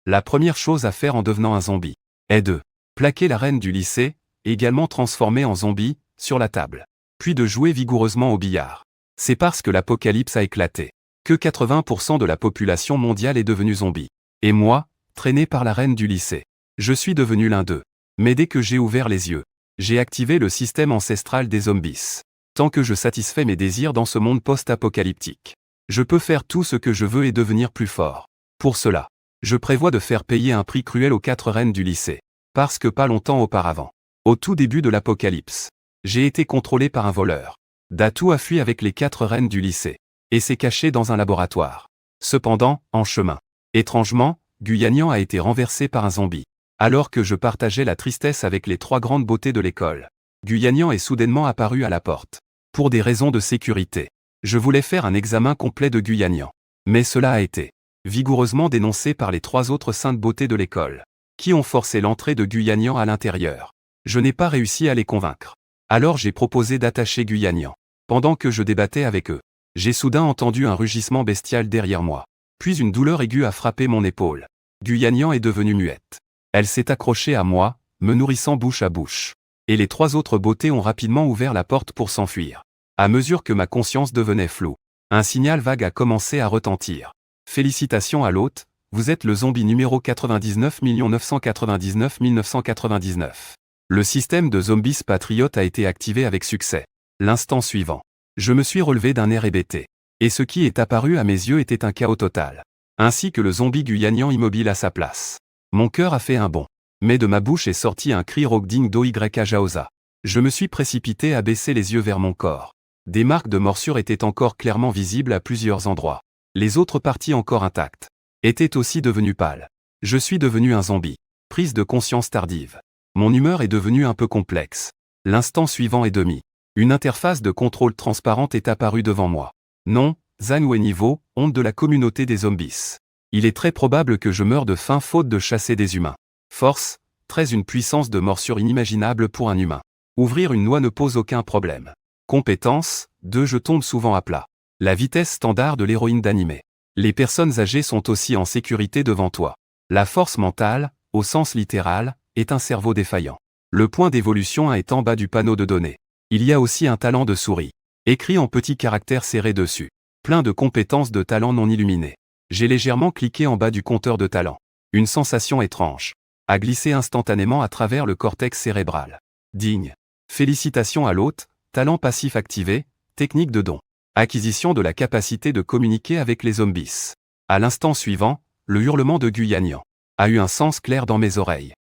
La première chose à faire en devenant un zombie est de plaquer la reine du lycée, également transformée en zombie, sur la table. Puis de jouer vigoureusement au billard. C'est parce que l'apocalypse a éclaté que 80% de la population mondiale est devenue zombie. Et moi, traîné par la reine du lycée, je suis devenu l'un d'eux. Mais dès que j'ai ouvert les yeux, j'ai activé le système ancestral des zombies. Tant que je satisfais mes désirs dans ce monde post-apocalyptique, je peux faire tout ce que je veux et devenir plus fort. Pour cela, je prévois de faire payer un prix cruel aux 4 reines du lycée. Parce que pas longtemps auparavant, au tout début de l'apocalypse, j'ai été contrôlé par un voleur. Datu a fui avec les 4 reines du lycée et s'est caché dans un laboratoire. Cependant, en chemin, étrangement, Guyanian a été renversé par un zombie. Alors que je partageais la tristesse avec les 3 grandes beautés de l'école, Guyanian est soudainement apparu à la porte. Pour des raisons de sécurité, je voulais faire un examen complet de Guyanian. Mais cela a été vigoureusement dénoncé par les 3 autres saintes beautés de l'école, qui ont forcé l'entrée de Guyanian à l'intérieur. Je n'ai pas réussi à les convaincre. Alors j'ai proposé d'attacher Guyanian. Pendant que je débattais avec eux, j'ai soudain entendu un rugissement bestial derrière moi. Puis une douleur aiguë a frappé mon épaule. Guyanian est devenue muette. Elle s'est accrochée à moi, me nourrissant bouche à bouche. Et les 3 autres beautés ont rapidement ouvert la porte pour s'enfuir. À mesure que ma conscience devenait floue, un signal vague a commencé à retentir. Félicitations à l'hôte, vous êtes le zombie numéro 99 999 999. Le système de zombies patriotes a été activé avec succès. L'instant suivant, je me suis relevé d'un air hébété. Et ce qui est apparu à mes yeux était un chaos total. Ainsi que le zombie Guyanian immobile à sa place. Mon cœur a fait un bond. Mais de ma bouche est sorti un cri rauque digne d'Oykajaosa. Je me suis précipité à baisser les yeux vers mon corps. Des marques de morsure étaient encore clairement visibles à plusieurs endroits. Les autres parties encore intactes étaient aussi devenues pâles. Je suis devenu un zombie. Prise de conscience tardive. Mon humeur est devenue un peu complexe. L'instant suivant et demi. Une interface de contrôle transparente est apparue devant moi. Non, Zhang Wennivo, honte de la communauté des zombies. Il est très probable que je meure de faim faute de chasser des humains. Force, 13 une puissance de morsure inimaginable pour un humain. Ouvrir une noix ne pose aucun problème. Compétence, 2 je tombe souvent à plat. La vitesse standard de l'héroïne d'animé. Les personnes âgées sont aussi en sécurité devant toi. La force mentale, au sens littéral, est un cerveau défaillant. Le point d'évolution est en bas du panneau de données. Il y a aussi un talent de souris. Écrit en petits caractères serrés dessus. Plein de compétences de talent non illuminées. J'ai légèrement cliqué en bas du compteur de talent. Une sensation étrange a glissé instantanément à travers le cortex cérébral. Digne. Félicitations à l'hôte, talent passif activé, technique de don. Acquisition de la capacité de communiquer avec les zombies. À l'instant suivant, le hurlement de Guyanian a eu un sens clair dans mes oreilles.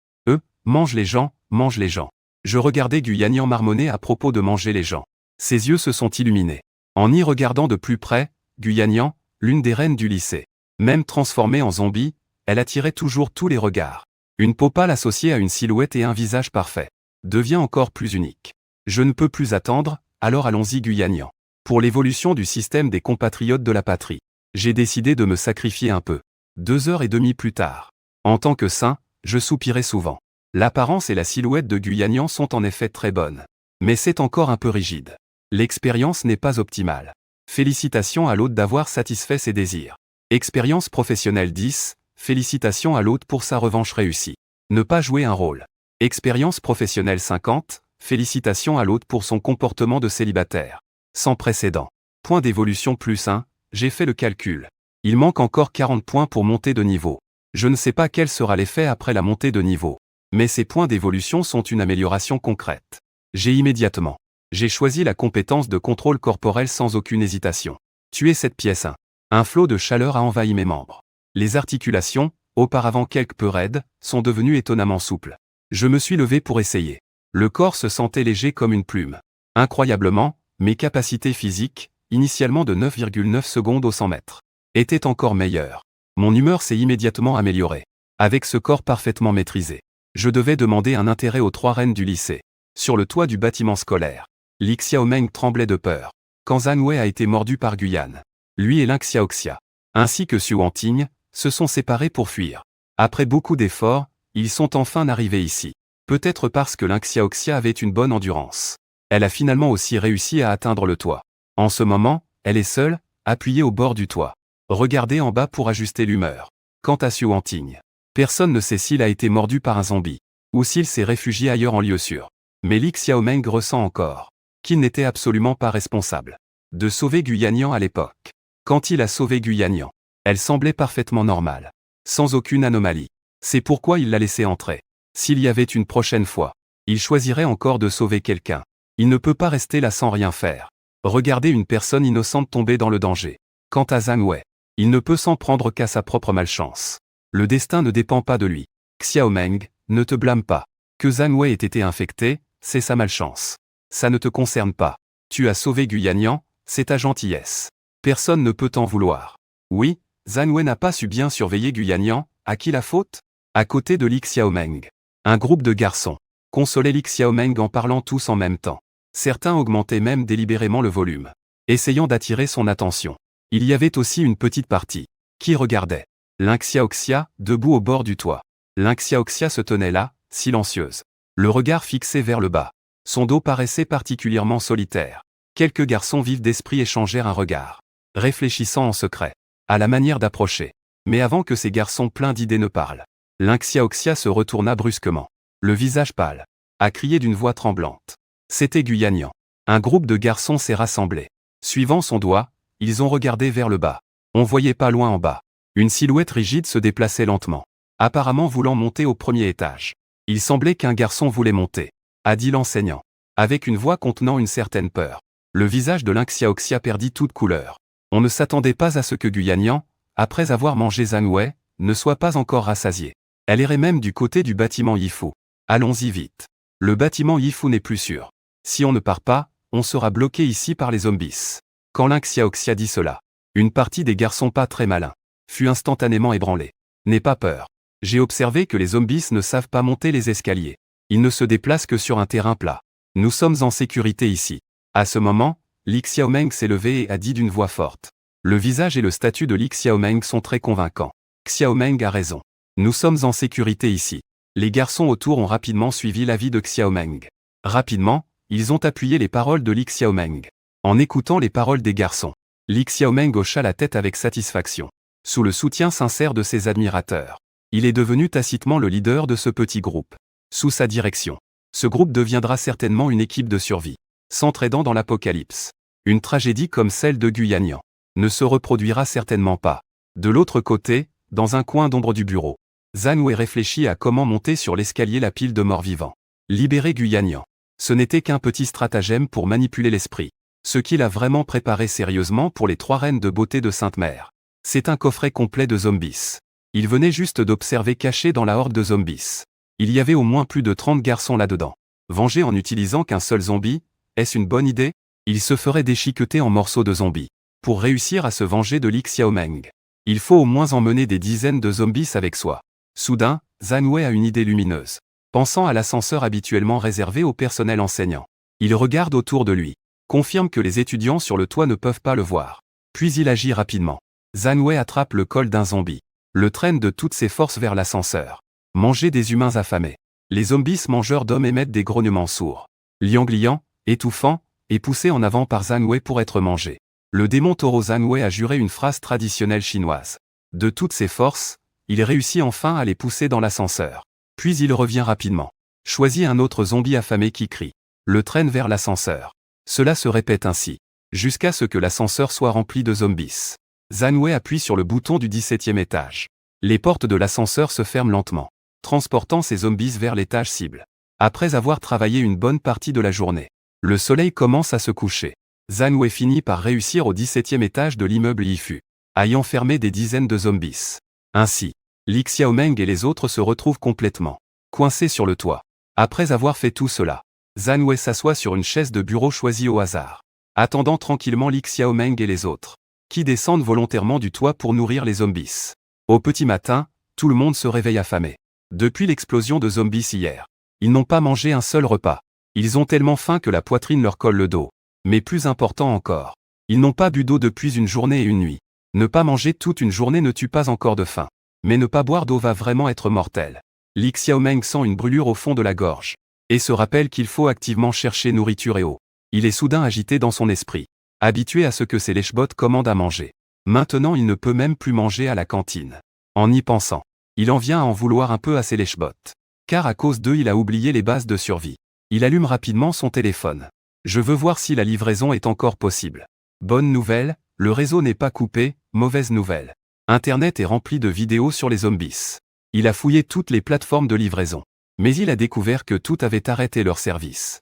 Mange les gens, mange les gens. Je regardais Guyanian marmonner à propos de manger les gens. Ses yeux se sont illuminés. En y regardant de plus près, Guyanian, l'une des reines du lycée, même transformée en zombie, elle attirait toujours tous les regards. Une peau pâle associée à une silhouette et un visage parfait devient encore plus unique. Je ne peux plus attendre, alors allons-y Guyanian. Pour l'évolution du système des compatriotes de la patrie, j'ai décidé de me sacrifier un peu. 2h30 plus tard. En tant que saint, je soupirais souvent. L'apparence et la silhouette de Guyanian sont en effet très bonnes. Mais c'est encore un peu rigide. L'expérience n'est pas optimale. Félicitations à l'hôte d'avoir satisfait ses désirs. Expérience professionnelle 10, félicitations à l'hôte pour sa revanche réussie. Ne pas jouer un rôle. Expérience professionnelle 50, félicitations à l'hôte pour son comportement de célibataire. Sans précédent. Point d'évolution plus 1, j'ai fait le calcul. Il manque encore 40 points pour monter de niveau. Je ne sais pas quel sera l'effet après la montée de niveau. Mais ces points d'évolution sont une amélioration concrète. J'ai choisi la compétence de contrôle corporel sans aucune hésitation. Tuer cette pièce 1. Un flot de chaleur a envahi mes membres. Les articulations, auparavant quelque peu raides, sont devenues étonnamment souples. Je me suis levé pour essayer. Le corps se sentait léger comme une plume. Incroyablement, mes capacités physiques, initialement de 9,9 secondes au 100 mètres, étaient encore meilleures. Mon humeur s'est immédiatement améliorée. Avec ce corps parfaitement maîtrisé, je devais demander un intérêt aux 3 reines du lycée. Sur le toit du bâtiment scolaire, Li Xiaomeng tremblait de peur. Quand Zhang Wei a été mordu par Guyane, lui et Ling Xiaoxia, ainsi que Xu Wanting, se sont séparés pour fuir. Après beaucoup d'efforts, ils sont enfin arrivés ici. Peut-être parce que Ling Xiaoxia avait une bonne endurance. Elle a finalement aussi réussi à atteindre le toit. En ce moment, elle est seule, appuyée au bord du toit. Regardez en bas pour ajuster l'humeur. Quant à Xu Wanting, Personne ne sait s'il a été mordu par un zombie, ou s'il s'est réfugié ailleurs en lieu sûr. Mais Li Xiaomeng ressent encore qu'il n'était absolument pas responsable de sauver Gu Yannian à l'époque. Quand il a sauvé Gu Yannian, elle semblait parfaitement normale, sans aucune anomalie. C'est pourquoi il l'a laissée entrer. S'il y avait une prochaine fois, il choisirait encore de sauver quelqu'un. Il ne peut pas rester là sans rien faire. Regarder une personne innocente tomber dans le danger. Quant à Zhang Wei, il ne peut s'en prendre qu'à sa propre malchance. Le destin ne dépend pas de lui. Xiaomeng, ne te blâme pas. Que Zhang Wei ait été infecté, c'est sa malchance. Ça ne te concerne pas. Tu as sauvé Gu Yannian, c'est ta gentillesse. Personne ne peut t'en vouloir. Oui, Zhang Wei n'a pas su bien surveiller Gu Yannian, à qui la faute? À côté de Li Xiaomeng. Un groupe de garçons consolait Li Xiaomeng en parlant tous en même temps. Certains augmentaient même délibérément le volume, essayant d'attirer son attention. Il y avait aussi une petite partie qui regardait. Ling Xiaoxia, debout au bord du toit. Ling Xiaoxia se tenait là, silencieuse, le regard fixé vers le bas. Son dos paraissait particulièrement solitaire. Quelques garçons vifs d'esprit échangèrent un regard, réfléchissant en secret, à la manière d'approcher. Mais avant que ces garçons pleins d'idées ne parlent, Ling Xiaoxia se retourna brusquement, le visage pâle, a crié d'une voix tremblante. C'était Gu Yannian. Un groupe de garçons s'est rassemblé. Suivant son doigt, ils ont regardé vers le bas. On voyait pas loin en bas. Une silhouette rigide se déplaçait lentement, apparemment voulant monter au premier étage. Il semblait qu'un garçon voulait monter, a dit l'enseignant, avec une voix contenant une certaine peur. Le visage de Ling Xiaoxia perdit toute couleur. On ne s'attendait pas à ce que Gu Yannian, après avoir mangé Zhang Wei, ne soit pas encore rassasié. Elle irait même du côté du bâtiment Yifu. Allons-y vite. Le bâtiment Yifu n'est plus sûr. Si on ne part pas, on sera bloqué ici par les zombies. Quand Ling Xiaoxia dit cela, une partie des garçons pas très malins fut instantanément ébranlée. N'aie pas peur. J'ai observé que les zombies ne savent pas monter les escaliers. Ils ne se déplacent que sur un terrain plat. Nous sommes en sécurité ici. À ce moment, Li Xiaomeng s'est levé et a dit d'une voix forte. Le visage et le statut de Li Xiaomeng sont très convaincants. Xiaomeng a raison. Nous sommes en sécurité ici. Les garçons autour ont rapidement suivi l'avis de Xiaomeng. Rapidement, ils ont appuyé les paroles de Li Xiaomeng. En écoutant les paroles des garçons, Li Xiaomeng hocha la tête avec satisfaction. Sous le soutien sincère de ses admirateurs, il est devenu tacitement le leader de ce petit groupe. Sous sa direction, ce groupe deviendra certainement une équipe de survie, s'entraidant dans l'apocalypse. Une tragédie comme celle de Gu Yannian ne se reproduira certainement pas. De l'autre côté, dans un coin d'ombre du bureau, Zhang Wei réfléchit à comment monter sur l'escalier la pile de morts vivants. Libérer Gu Yannian. Ce n'était qu'un petit stratagème pour manipuler l'esprit. Ce qu'il a vraiment préparé sérieusement pour les 3 reines de beauté de Sainte-Mère. C'est un coffret complet de zombies. Il venait juste d'observer caché dans la horde de zombies. Il y avait au moins plus de 30 garçons là-dedans. Venger en n'utilisant qu'un seul zombie, est-ce une bonne idée? Il se ferait déchiqueter en morceaux de zombies. Pour réussir à se venger de Li Xiaomeng, il faut au moins emmener des dizaines de zombies avec soi. Soudain, Zhang Wei a une idée lumineuse. Pensant à l'ascenseur habituellement réservé au personnel enseignant, il regarde autour de lui, confirme que les étudiants sur le toit ne peuvent pas le voir. Puis il agit rapidement. Zhang Wei attrape le col d'un zombie, le traîne de toutes ses forces vers l'ascenseur. Manger des humains affamés. Les zombies mangeurs d'hommes émettent des grognements sourds. Liang, étouffant, est poussé en avant par Zhang Wei pour être mangé. Le démon taureau Zhang Wei a juré une phrase traditionnelle chinoise. De toutes ses forces, il réussit enfin à les pousser dans l'ascenseur. Puis il revient rapidement. Choisit un autre zombie affamé qui crie. Le traîne vers l'ascenseur. Cela se répète ainsi, jusqu'à ce que l'ascenseur soit rempli de zombies. Zhang Wei appuie sur le bouton du 17e étage. Les portes de l'ascenseur se ferment lentement, transportant ces zombies vers l'étage cible. Après avoir travaillé une bonne partie de la journée, le soleil commence à se coucher. Zhang Wei finit par réussir au 17e étage de l'immeuble Yifu, ayant fermé des dizaines de zombies. Ainsi, Li Xiaomeng et les autres se retrouvent complètement coincés sur le toit. Après avoir fait tout cela, Zhang Wei s'assoit sur une chaise de bureau choisie au hasard, attendant tranquillement Li Xiaomeng et les autres, qui descendent volontairement du toit pour nourrir les zombies. Au petit matin, tout le monde se réveille affamé. Depuis l'explosion de zombies hier, ils n'ont pas mangé un seul repas. Ils ont tellement faim que la poitrine leur colle le dos. Mais plus important encore, ils n'ont pas bu d'eau depuis une journée et une nuit. Ne pas manger toute une journée ne tue pas encore de faim. Mais ne pas boire d'eau va vraiment être mortel. Li Xiaomeng sent une brûlure au fond de la gorge, et se rappelle qu'il faut activement chercher nourriture et eau. Il est soudain agité dans son esprit, habitué à ce que ses lèche-bottes commandent à manger. Maintenant il ne peut même plus manger à la cantine. En y pensant, Il en vient à en vouloir un peu à ses lèche-bottes. Car à cause d'eux il a oublié les bases de survie. Il allume rapidement son téléphone. Je veux voir si la livraison est encore possible. Bonne nouvelle, le réseau n'est pas coupé, mauvaise nouvelle. Internet est rempli de vidéos sur les zombies. Il a fouillé toutes les plateformes de livraison. Mais il a découvert que tout avait arrêté leur service.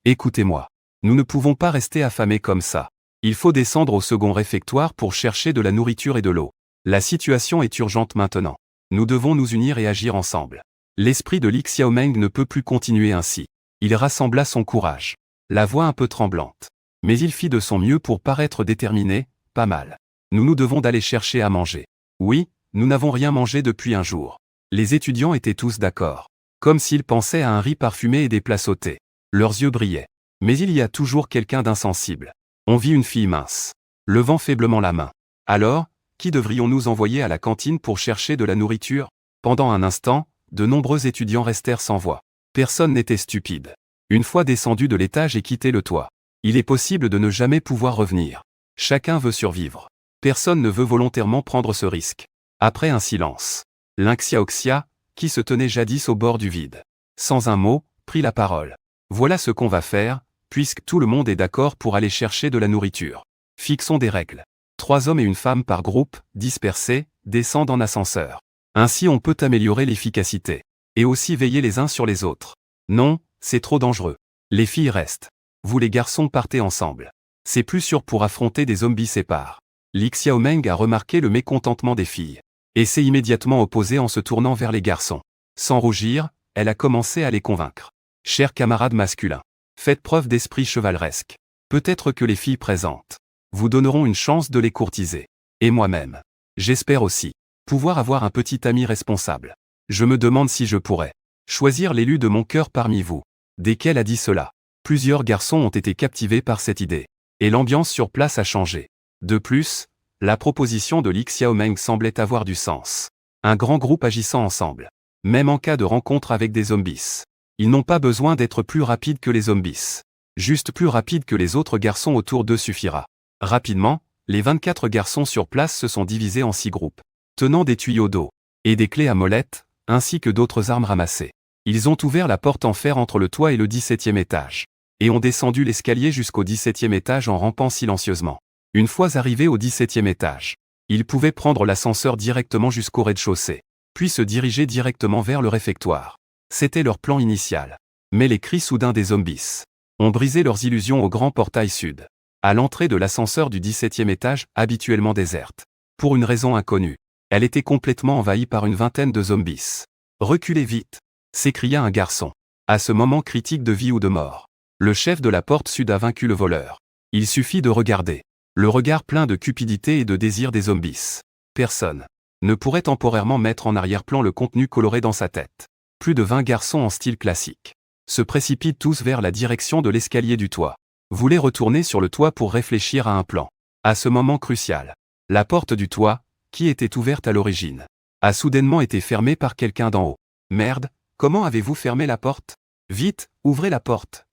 Écoutez-moi. Nous ne pouvons pas rester affamés comme ça. Il faut descendre au second réfectoire pour chercher de la nourriture et de l'eau. La situation est urgente maintenant. Nous devons nous unir et agir ensemble. L'esprit de Li Xiaomeng ne peut plus continuer ainsi. Il rassembla son courage. La voix un peu tremblante. Mais il fit de son mieux pour paraître déterminé, pas mal. Nous devons d'aller chercher à manger. Oui, nous n'avons rien mangé depuis un jour. Les étudiants étaient tous d'accord. Comme s'ils pensaient à un riz parfumé et des plats sautés. Leurs yeux brillaient. Mais il y a toujours quelqu'un d'insensible. On vit une fille mince. Levant faiblement la main. Alors, qui devrions-nous envoyer à la cantine pour chercher de la nourriture? Pendant un instant, de nombreux étudiants restèrent sans voix. Personne n'était stupide. Une fois descendu de l'étage et quitté le toit, il est possible de ne jamais pouvoir revenir. Chacun veut survivre. Personne ne veut volontairement prendre ce risque. Après un silence, Ling Xiaoxia, qui se tenait jadis au bord du vide, sans un mot, prit la parole. Voilà ce qu'on va faire, puisque tout le monde est d'accord pour aller chercher de la nourriture. Fixons des règles. 3 hommes et une femme par groupe, dispersés, descendent en ascenseur. Ainsi on peut améliorer l'efficacité. Et aussi veiller les uns sur les autres. Non, c'est trop dangereux. Les filles restent. Vous les garçons partez ensemble. C'est plus sûr pour affronter des zombies séparés. Li Xiaomeng a remarqué le mécontentement des filles. Et s'est immédiatement opposée en se tournant vers les garçons. Sans rougir, elle a commencé à les convaincre. Chers camarades masculins, faites preuve d'esprit chevaleresque. Peut-être que les filles présentes vous donneront une chance de les courtiser. Et moi-même, j'espère aussi pouvoir avoir un petit ami responsable. Je me demande si je pourrais choisir l'élu de mon cœur parmi vous. Dès qu'elle a dit cela, plusieurs garçons ont été captivés par cette idée. Et l'ambiance sur place a changé. De plus, la proposition de Li Xiaomeng semblait avoir du sens. Un grand groupe agissant ensemble. Même en cas de rencontre avec des zombies. Ils n'ont pas besoin d'être plus rapides que les zombies. Juste plus rapides que les autres garçons autour d'eux suffira. Rapidement, les 24 garçons sur place se sont divisés en 6 groupes, tenant des tuyaux d'eau et des clés à molette, ainsi que d'autres armes ramassées. Ils ont ouvert la porte en fer entre le toit et le 17e étage, et ont descendu l'escalier jusqu'au 17e étage en rampant silencieusement. Une fois arrivés au 17e étage, ils pouvaient prendre l'ascenseur directement jusqu'au rez-de-chaussée, puis se diriger directement vers le réfectoire. C'était leur plan initial. Mais les cris soudains des zombies ont brisé leurs illusions au grand portail sud. À l'entrée de l'ascenseur du 17e étage, habituellement déserte. Pour une raison inconnue, elle était complètement envahie par une vingtaine de zombies. « Reculez vite !» s'écria un garçon. À ce moment critique de vie ou de mort, le chef de la porte sud a vaincu le voleur. Il suffit de regarder. Le regard plein de cupidité et de désir des zombies. Personne ne pourrait temporairement mettre en arrière-plan le contenu coloré dans sa tête. Plus de 20 garçons en style classique se précipitent tous vers la direction de l'escalier du toit. Voulaient retourner sur le toit pour réfléchir à un plan. À ce moment crucial, la porte du toit, qui était ouverte à l'origine, a soudainement été fermée par quelqu'un d'en haut. Merde, comment avez-vous fermé la porte? Vite, ouvrez la porte.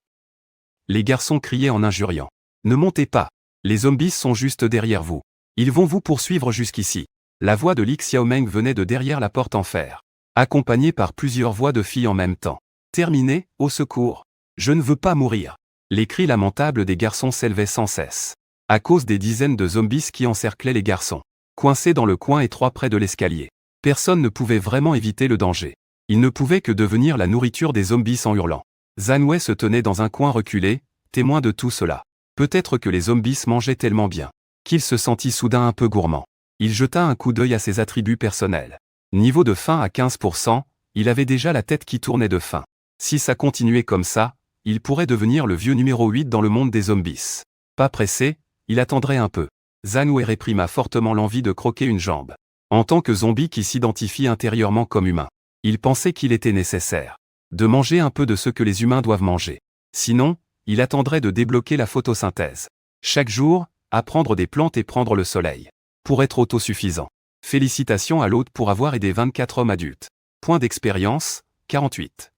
Les garçons criaient en injuriant. Ne montez pas, les zombies sont juste derrière vous. Ils vont vous poursuivre jusqu'ici. La voix de Li Xiaomeng venait de derrière la porte en fer, accompagnée par plusieurs voix de filles en même temps. Terminé, au secours. Je ne veux pas mourir. Les cris lamentables des garçons s'élevaient sans cesse, à cause des dizaines de zombies qui encerclaient les garçons, coincés dans le coin étroit près de l'escalier. Personne ne pouvait vraiment éviter le danger. Ils ne pouvaient que devenir la nourriture des zombies en hurlant. Zhan Wei se tenait dans un coin reculé, témoin de tout cela. Peut-être que les zombies mangeaient tellement bien qu'il se sentit soudain un peu gourmand. Il jeta un coup d'œil à ses attributs personnels. Niveau de faim à 15%, il avait déjà la tête qui tournait de faim. Si ça continuait comme ça, il pourrait devenir le vieux numéro 8 dans le monde des zombies. Pas pressé, il attendrait un peu. Zhan Wei réprima fortement l'envie de croquer une jambe. En tant que zombie qui s'identifie intérieurement comme humain, il pensait qu'il était nécessaire de manger un peu de ce que les humains doivent manger. Sinon, il attendrait de débloquer la photosynthèse. Chaque jour, apprendre des plantes et prendre le soleil. Pour être autosuffisant. Félicitations à l'hôte pour avoir aidé 24 hommes adultes. Point d'expérience, 48.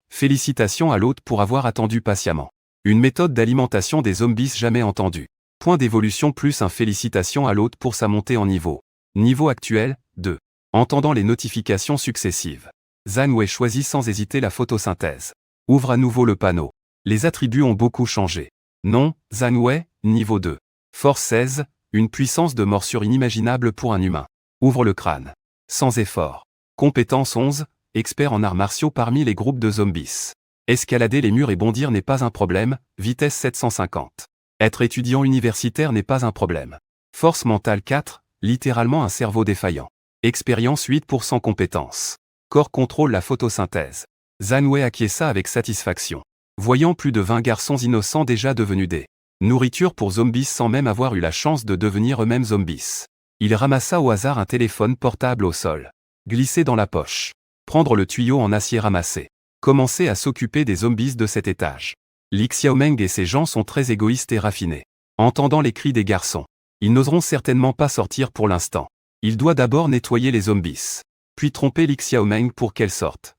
Félicitations à l'hôte pour avoir attendu patiemment. Une méthode d'alimentation des zombies jamais entendue. Point d'évolution plus un félicitation à l'hôte pour sa montée en niveau. Niveau actuel, 2. Entendant les notifications successives, Zhang Wei choisit sans hésiter la photosynthèse. Ouvre à nouveau le panneau. Les attributs ont beaucoup changé. Nom, Zhang Wei, niveau 2. Force 16, une puissance de morsure inimaginable pour un humain. Ouvre le crâne. Sans effort. Compétence 11, expert en arts martiaux parmi les groupes de zombies. Escalader les murs et bondir n'est pas un problème, vitesse 750. Être étudiant universitaire n'est pas un problème. Force mentale 4, littéralement un cerveau défaillant. Expérience 8% compétence. Corps contrôle la photosynthèse. Zhang Wei acquiesça avec satisfaction. Voyant plus de 20 garçons innocents déjà devenus des nourritures pour zombies sans même avoir eu la chance de devenir eux-mêmes zombies. Il ramassa au hasard un téléphone portable au sol. Glisser dans la poche. Prendre le tuyau en acier ramassé. Commencer à s'occuper des zombies de cet étage. Li Xiaomeng et ses gens sont très égoïstes et raffinés. Entendant les cris des garçons, ils n'oseront certainement pas sortir pour l'instant. Il doit d'abord nettoyer les zombies. Puis tromper Li Xiaomeng pour qu'elle sorte.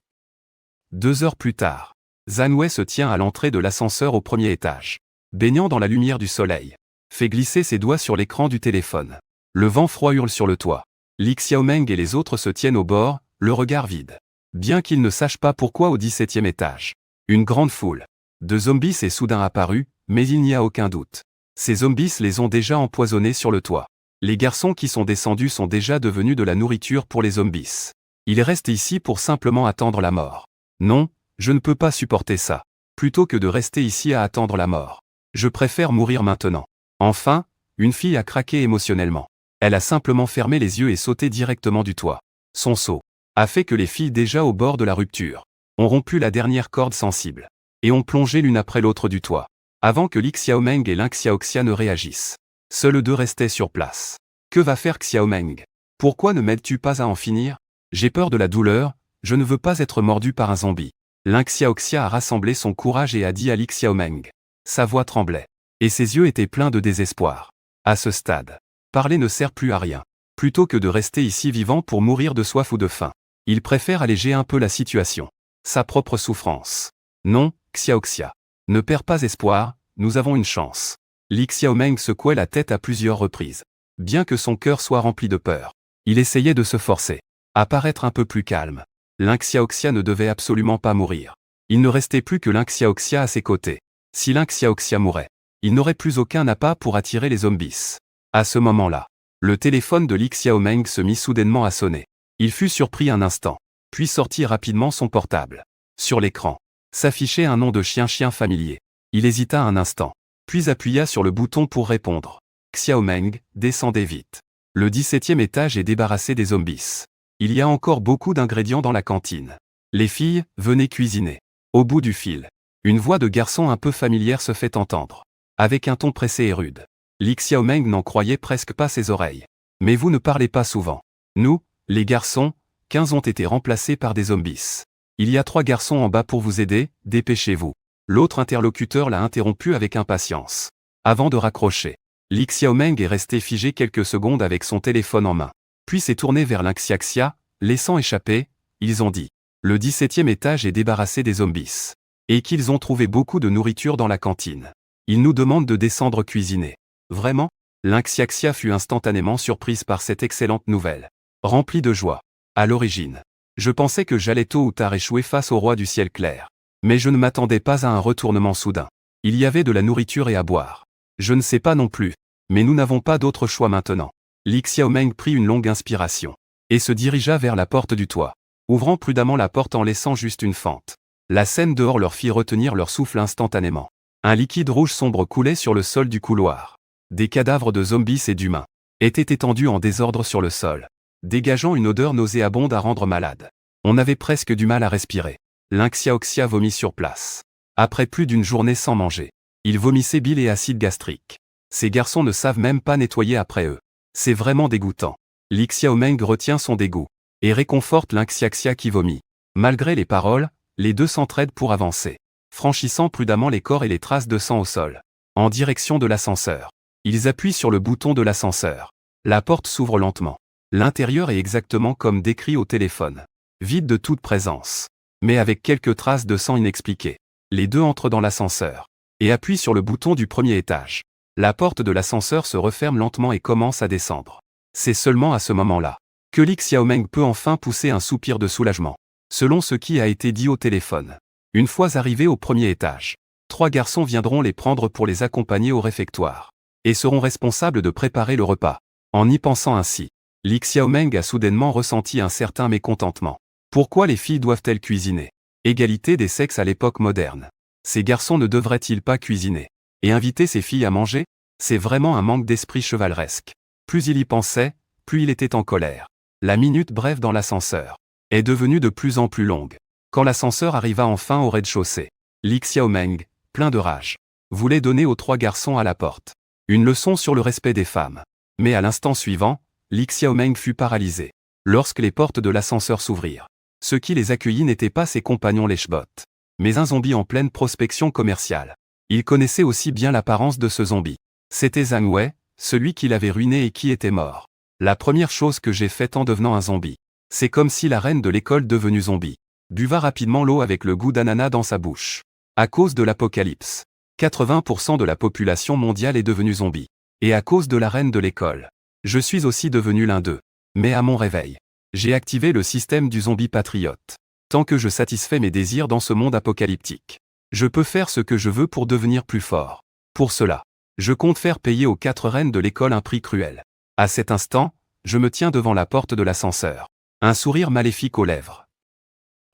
2 heures plus tard, Zhang Wei se tient à l'entrée de l'ascenseur au premier étage. Baignant dans la lumière du soleil. Fait glisser ses doigts sur l'écran du téléphone. Le vent froid hurle sur le toit. Li Xiaomeng et les autres se tiennent au bord, le regard vide. Bien qu'ils ne sachent pas pourquoi au 17e étage. Une grande foule de zombies est soudain apparue, mais il n'y a aucun doute. Ces zombies les ont déjà empoisonnés sur le toit. Les garçons qui sont descendus sont déjà devenus de la nourriture pour les zombies. Ils restent ici pour simplement attendre la mort. Non, je ne peux pas supporter ça. Plutôt que de rester ici à attendre la mort. Je préfère mourir maintenant. Enfin, une fille a craqué émotionnellement. Elle a simplement fermé les yeux et sauté directement du toit. Son saut a fait que les filles déjà au bord de la rupture ont rompu la dernière corde sensible et ont plongé l'une après l'autre du toit. Avant que Li Xiaomeng et Ling Xiaoxia ne réagissent. Seuls deux restaient sur place. Que va faire Xiaomeng? Pourquoi ne m'aides-tu pas à en finir? J'ai peur de la douleur, je ne veux pas être mordu par un zombie. Ling Xiaoxia a rassemblé son courage et a dit à Li Xiaomeng. Sa voix tremblait. Et ses yeux étaient pleins de désespoir. À ce stade, parler ne sert plus à rien. Plutôt que de rester ici vivant pour mourir de soif ou de faim, il préfère alléger un peu la situation. Sa propre souffrance. Non, Xiaoxia. Ne perds pas espoir, nous avons une chance. Li Xiaomeng secouait la tête à plusieurs reprises. Bien que son cœur soit rempli de peur, il essayait de se forcer à paraître un peu plus calme. Ling Xiaoxia ne devait absolument pas mourir. Il ne restait plus que Ling Xiaoxia à ses côtés. Si Ling Xiaoxia mourait, il n'aurait plus aucun appât pour attirer les zombies. À ce moment-là, le téléphone de Li Xiaomeng se mit soudainement à sonner. Il fut surpris un instant, puis sortit rapidement son portable. Sur l'écran, s'affichait un nom de chien familier. Il hésita un instant, puis appuya sur le bouton pour répondre. Xiaomeng, descendez vite. Le 17e étage est débarrassé des zombies. Il y a encore beaucoup d'ingrédients dans la cantine. Les filles, venez cuisiner. Au bout du fil, une voix de garçon un peu familière se fait entendre. Avec un ton pressé et rude. Li Xiaomeng n'en croyait presque pas ses oreilles. Mais vous ne parlez pas souvent. Nous, les garçons, 15 ont été remplacés par des zombies. Il y a 3 garçons en bas pour vous aider, dépêchez-vous. L'autre interlocuteur l'a interrompu avec impatience. Avant de raccrocher, Li Xiaomeng est resté figé quelques secondes avec son téléphone en main. Puis s'est tourné vers Ling Xiaoxia, laissant échapper, ils ont dit. Le 17e étage est débarrassé des zombies. Et qu'ils ont trouvé beaucoup de nourriture dans la cantine. Ils nous demandent de descendre cuisiner. Vraiment? Ling Xiaoxia fut instantanément surprise par cette excellente nouvelle. Remplie de joie. À l'origine, je pensais que j'allais tôt ou tard échouer face au roi du ciel clair. Mais je ne m'attendais pas à un retournement soudain. Il y avait de la nourriture et à boire. Je ne sais pas non plus. Mais nous n'avons pas d'autre choix maintenant. Li Xiaomeng prit une longue inspiration. Et se dirigea vers la porte du toit. Ouvrant prudemment la porte en laissant juste une fente. La scène dehors leur fit retenir leur souffle instantanément. Un liquide rouge sombre coulait sur le sol du couloir. Des cadavres de zombies et d'humains étaient étendus en désordre sur le sol, dégageant une odeur nauséabonde à rendre malade. On avait presque du mal à respirer. Ling Xiaoxia vomit sur place. Après plus d'une journée sans manger, il vomissait bile et acide gastrique. Ces garçons ne savent même pas nettoyer après eux. C'est vraiment dégoûtant. Li Xiaomeng retient son dégoût et réconforte Ling Xiaoxia qui vomit. Malgré les paroles, les deux s'entraident pour avancer, franchissant prudemment les corps et les traces de sang au sol, en direction de l'ascenseur. Ils appuient sur le bouton de l'ascenseur. La porte s'ouvre lentement. L'intérieur est exactement comme décrit au téléphone. Vide de toute présence. Mais avec quelques traces de sang inexpliquées. Les deux entrent dans l'ascenseur. Et appuient sur le bouton du premier étage. La porte de l'ascenseur se referme lentement et commence à descendre. C'est seulement à ce moment-là que Li Xiaomeng peut enfin pousser un soupir de soulagement. Selon ce qui a été dit au téléphone. Une fois arrivés au premier étage, 3 garçons viendront les prendre pour les accompagner au réfectoire. Et seront responsables de préparer le repas. En y pensant ainsi, Li Xiaomeng a soudainement ressenti un certain mécontentement. Pourquoi les filles doivent-elles cuisiner? Égalité des sexes à l'époque moderne. Ces garçons ne devraient-ils pas cuisiner? Et inviter ces filles à manger? C'est vraiment un manque d'esprit chevaleresque. Plus il y pensait, plus il était en colère. La minute brève dans l'ascenseur est devenue de plus en plus longue. Quand l'ascenseur arriva enfin au rez-de-chaussée, Li Xiaomeng, plein de rage, voulait donner aux 3 garçons à la porte une leçon sur le respect des femmes. Mais à l'instant suivant, Li Xiaomeng fut paralysé lorsque les portes de l'ascenseur s'ouvrirent. Ce qui les accueillit n'était pas ses compagnons lèche-bottes, mais un zombie en pleine prospection commerciale. Il connaissait aussi bien l'apparence de ce zombie. C'était Zhang Wei, celui qui l'avait ruiné et qui était mort. La première chose que j'ai faite en devenant un zombie, c'est comme si la reine de l'école devenue zombie buva rapidement l'eau avec le goût d'ananas dans sa bouche. À cause de l'apocalypse, 80% de la population mondiale est devenue zombie. Et à cause de la reine de l'école, je suis aussi devenu l'un d'eux. Mais à mon réveil, j'ai activé le système du zombie patriote. Tant que je satisfais mes désirs dans ce monde apocalyptique, je peux faire ce que je veux pour devenir plus fort. Pour cela, je compte faire payer aux 4 reines de l'école un prix cruel. À cet instant, je me tiens devant la porte de l'ascenseur. Un sourire maléfique aux lèvres.